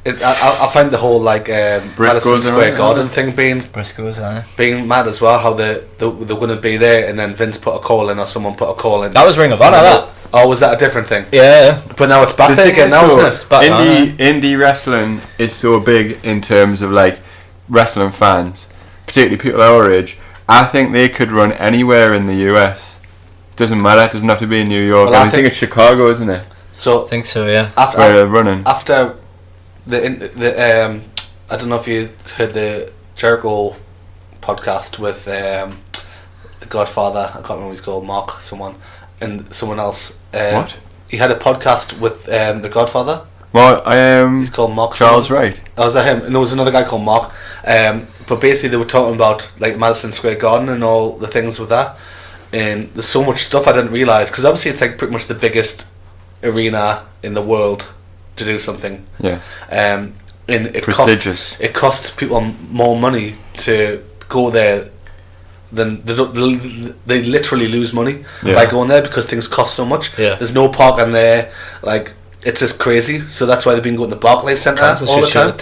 I find the whole like Madison Square Garden thing being mad as well. How they're going to be there, and then Vince put a call in or someone put a call in. That was Ring of Honor. That. Oh, was that a different thing? Yeah. But now it's back there again. Now, isn't it? Indie wrestling is so big in terms of like wrestling fans, particularly people our age. I think they could run anywhere in the US. Doesn't matter. It doesn't have to be in New York. Well, I think it's Chicago, isn't it? So I think so. Yeah. Where they're running after the I don't know if you heard the Jericho podcast with the Godfather. I can't remember what he's called. Mark someone and someone else. What? He had a podcast with the Godfather. Well, he's called Mark. Charles Wright. Oh, was that him? And there was another guy called Mark. But basically, they were talking about like Madison Square Garden and all the things with that. And there's so much stuff I didn't realise because obviously it's like pretty much the biggest arena in the world to do something. Yeah. And it prestigious. It costs people more money to go there than they literally lose money by going there because things cost so much. Yeah. There's no parking there. Like it's just crazy. So that's why they've been going to the Barclays Centre all the time.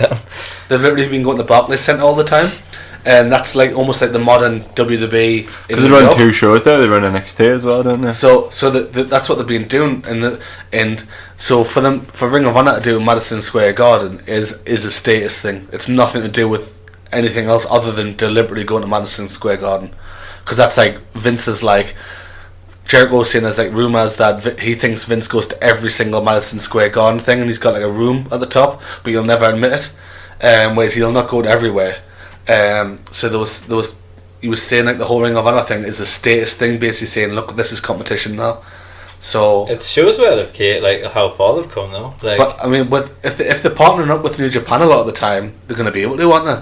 They've literally been going to the Barclays Centre all the time. And that's like almost like the modern WWE. Because they run two shows there. They run NXT as well, don't they? So that's what they've been doing, and so for Ring of Honor to do Madison Square Garden is a status thing. It's nothing to do with anything else other than deliberately going to Madison Square Garden, because that's like Vince's like. Jericho's saying there's like rumours that he thinks Vince goes to every single Madison Square Garden thing, and he's got like a room at the top, but he'll never admit it. Whereas he'll not go to everywhere. So there was he was saying like the whole Ring of Honor thing is a status thing, basically saying look, this is competition now. So it shows where they've like how far they've come though. Like, but I mean, if they're partnering up with New Japan a lot of the time, they're going to be able to, aren't they?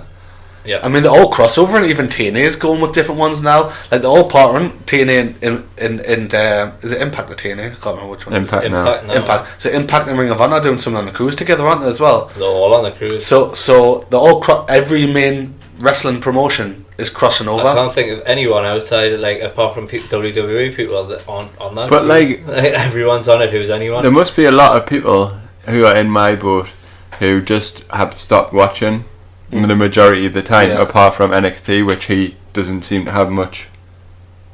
Yeah. I mean, they're all crossover, and even TNA is going with different ones now. Like they're all partnering TNA and is it Impact or TNA? I can't remember which one. Impact now. Impact. So Impact and Ring of Honor are doing something on the cruise together, aren't they as well? They're all on the cruise. So they're all every main wrestling promotion is crossing over. I can't think of anyone outside, like apart from WWE people that on that. But cruise. Like everyone's on it. Who's anyone? There must be a lot of people who are in my boat who just have stopped watching the majority of the time, apart from NXT, which he doesn't seem to have much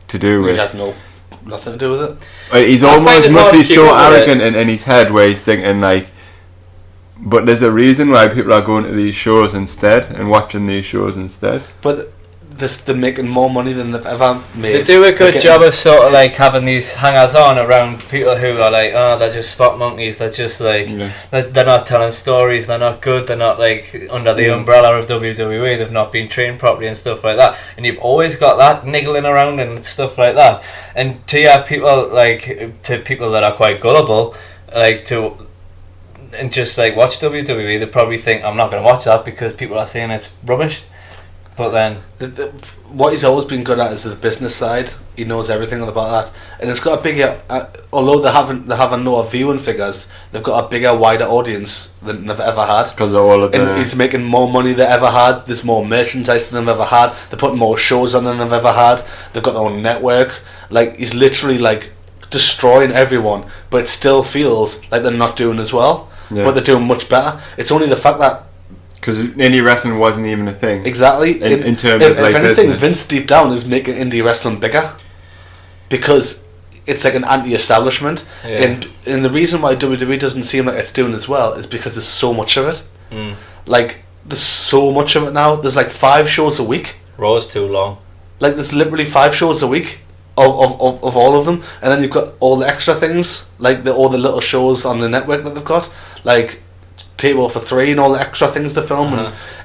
to do with. He has nothing to do with it. He's almost must be so arrogant in his head where he's thinking like, but there's a reason why people are going to these shows instead and watching these shows instead. But they're making more money than they've ever made. They do a good job of sort of like having these hangers on around people who are like, oh, they're just spot monkeys. They're just like, they're not telling stories. They're not good. They're not like under the umbrella of WWE. They've not been trained properly and stuff like that. And you've always got that niggling around and stuff like that. And to people that are quite gullible, like to. And just like watch WWE, they probably think I'm not going to watch that because people are saying it's rubbish. But then what he's always been good at is the business side. He knows everything about that, and it's got a bigger. Although they haven't no viewing figures, they've got a bigger, wider audience than they've ever had. Because of all of and he's making more money than ever had. There's more merchandise than they've ever had. They're putting more shows on than they've ever had. They've got their own network. Like he's literally like destroying everyone, but it still feels like they're not doing as well. Yeah. But they're doing much better. It's only the fact that because indie wrestling wasn't even a thing. Exactly. In terms of like if anything, business. Vince deep down is making indie wrestling bigger because it's like an anti-establishment. Yeah. And the reason why WWE doesn't seem like it's doing as well is because there's so much of it. Like there's so much of it now. There's like 5 shows a week. Raw's too long. Like there's literally 5 shows a week. Of all of them, and then you've got all the extra things like all the little shows on the network that they've got, like Table for 3 and all the extra things to film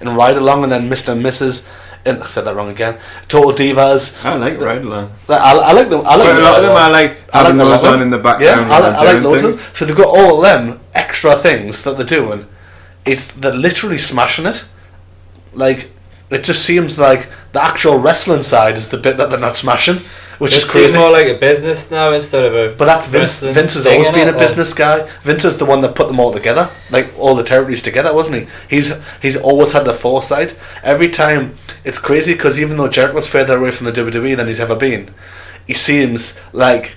and ride along, and then Mr. and Mrs. and I said that wrong again. Total Divas. I like Ride Along. I like them. I like Quite a lot of them. I like having them, those on in the background. Yeah, I like doing loads of things. them. So they've got all of them extra things that they're doing. They're literally smashing it. Like, it just seems like the actual wrestling side is the bit that they're not smashing, which is crazy. It's more like a business now instead of a. But that's Vince. Vince has always been a business guy. Vince is the one that put them all together, like all the territories together, wasn't he? He's always had the foresight. Every time, it's crazy because even though Jericho's further away from the WWE than he's ever been, he seems like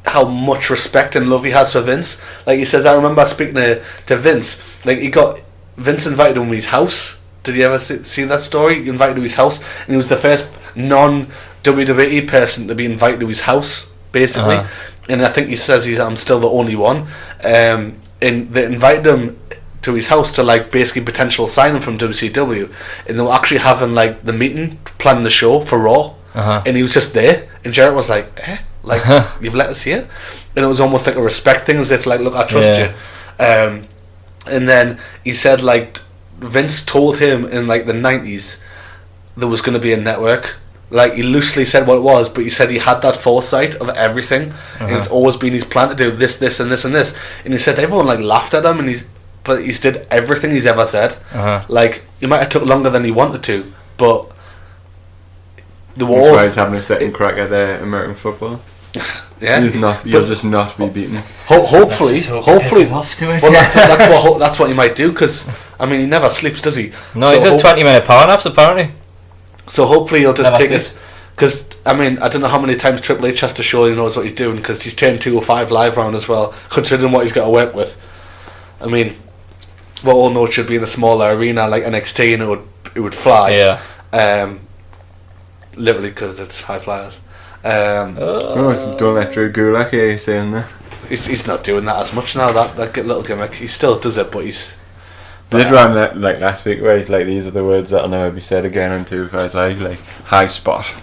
how much respect and love he has for Vince. Like he says, I remember speaking to Vince. Like Vince invited him to his house. Did you ever see that story? He invited to his house, and he was the first non-WWE person to be invited to his house, basically. And I think he says I'm still the only one. And they invited him to his house to like basically potential sign him from WCW, and they were actually having like the meeting, planning the show for Raw, and he was just there, and Jarrett was like, like you've let us here, and it was almost like a respect thing, as if like, look, I trust you. And then he said like Vince told him in like the 90s there was going to be a network. Like he loosely said what it was, but he said he had that foresight of everything, and it's always been his plan to do this, this, and this, and this. And he said everyone like laughed at him, and he's did everything he's ever said. Like he might have took longer than he wanted to, but the wars. He's having a second crack at the American football. Yeah, you'll just not be beaten. Hopefully, well, that's what he might do, because I mean he never sleeps, does he? No, so he does 20-minute power naps apparently. So hopefully he'll just take it, because I mean I don't know how many times Triple H has to show he knows what he's doing, because he's turned 205 live round as well, considering what he's got to work with. I mean, we all know it should be in a smaller arena like NXT, and it would fly. Yeah. Literally because it's high flyers. Don't let Drew Gulak hear you saying that. He's not doing that as much now. That little gimmick, he still does it, but he's. Did run that like last week where he's like, these are the words that'll never be said again on 205 Live, like high spot.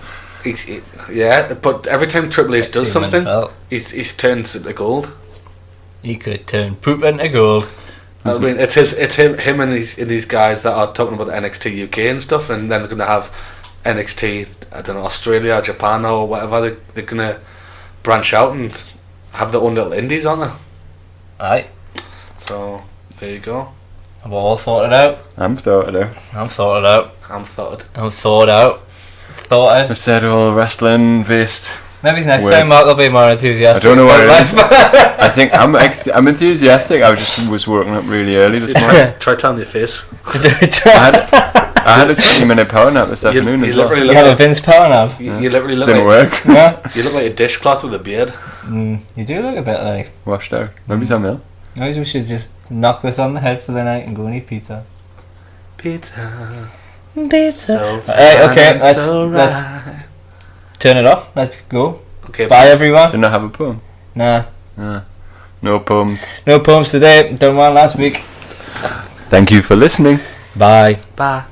Yeah, but every time Triple H does something, he's turned into gold. He could turn poop into gold. I mean, it's him and these guys that are talking about the NXT UK and stuff, and then they're going to have NXT, I don't know, Australia, Japan, or whatever. They're going to branch out and have their own little indies, aren't they? Aye. So there you go. I've all thought it out. I'm thought it out. I said all wrestling based. Maybe next words. time Mark will be more enthusiastic. I don't know what it is. I think I'm enthusiastic. I was working up really early this morning. Try telling your face. I had a 20-minute power nap this afternoon as well. You had a Vince power nap? You literally look Didn't work. Yeah. You look like a dishcloth with a beard. You do look a bit like... Washed out. Maybe something else. Maybe we should just knock this on the head for the night and go and eat pizza. Pizza. So okay, let's turn it off. Let's go. Okay. Bye everyone. Do you not have a poem? Nah. No poems. No poems today. Done one last week. Thank you for listening. Bye. Bye.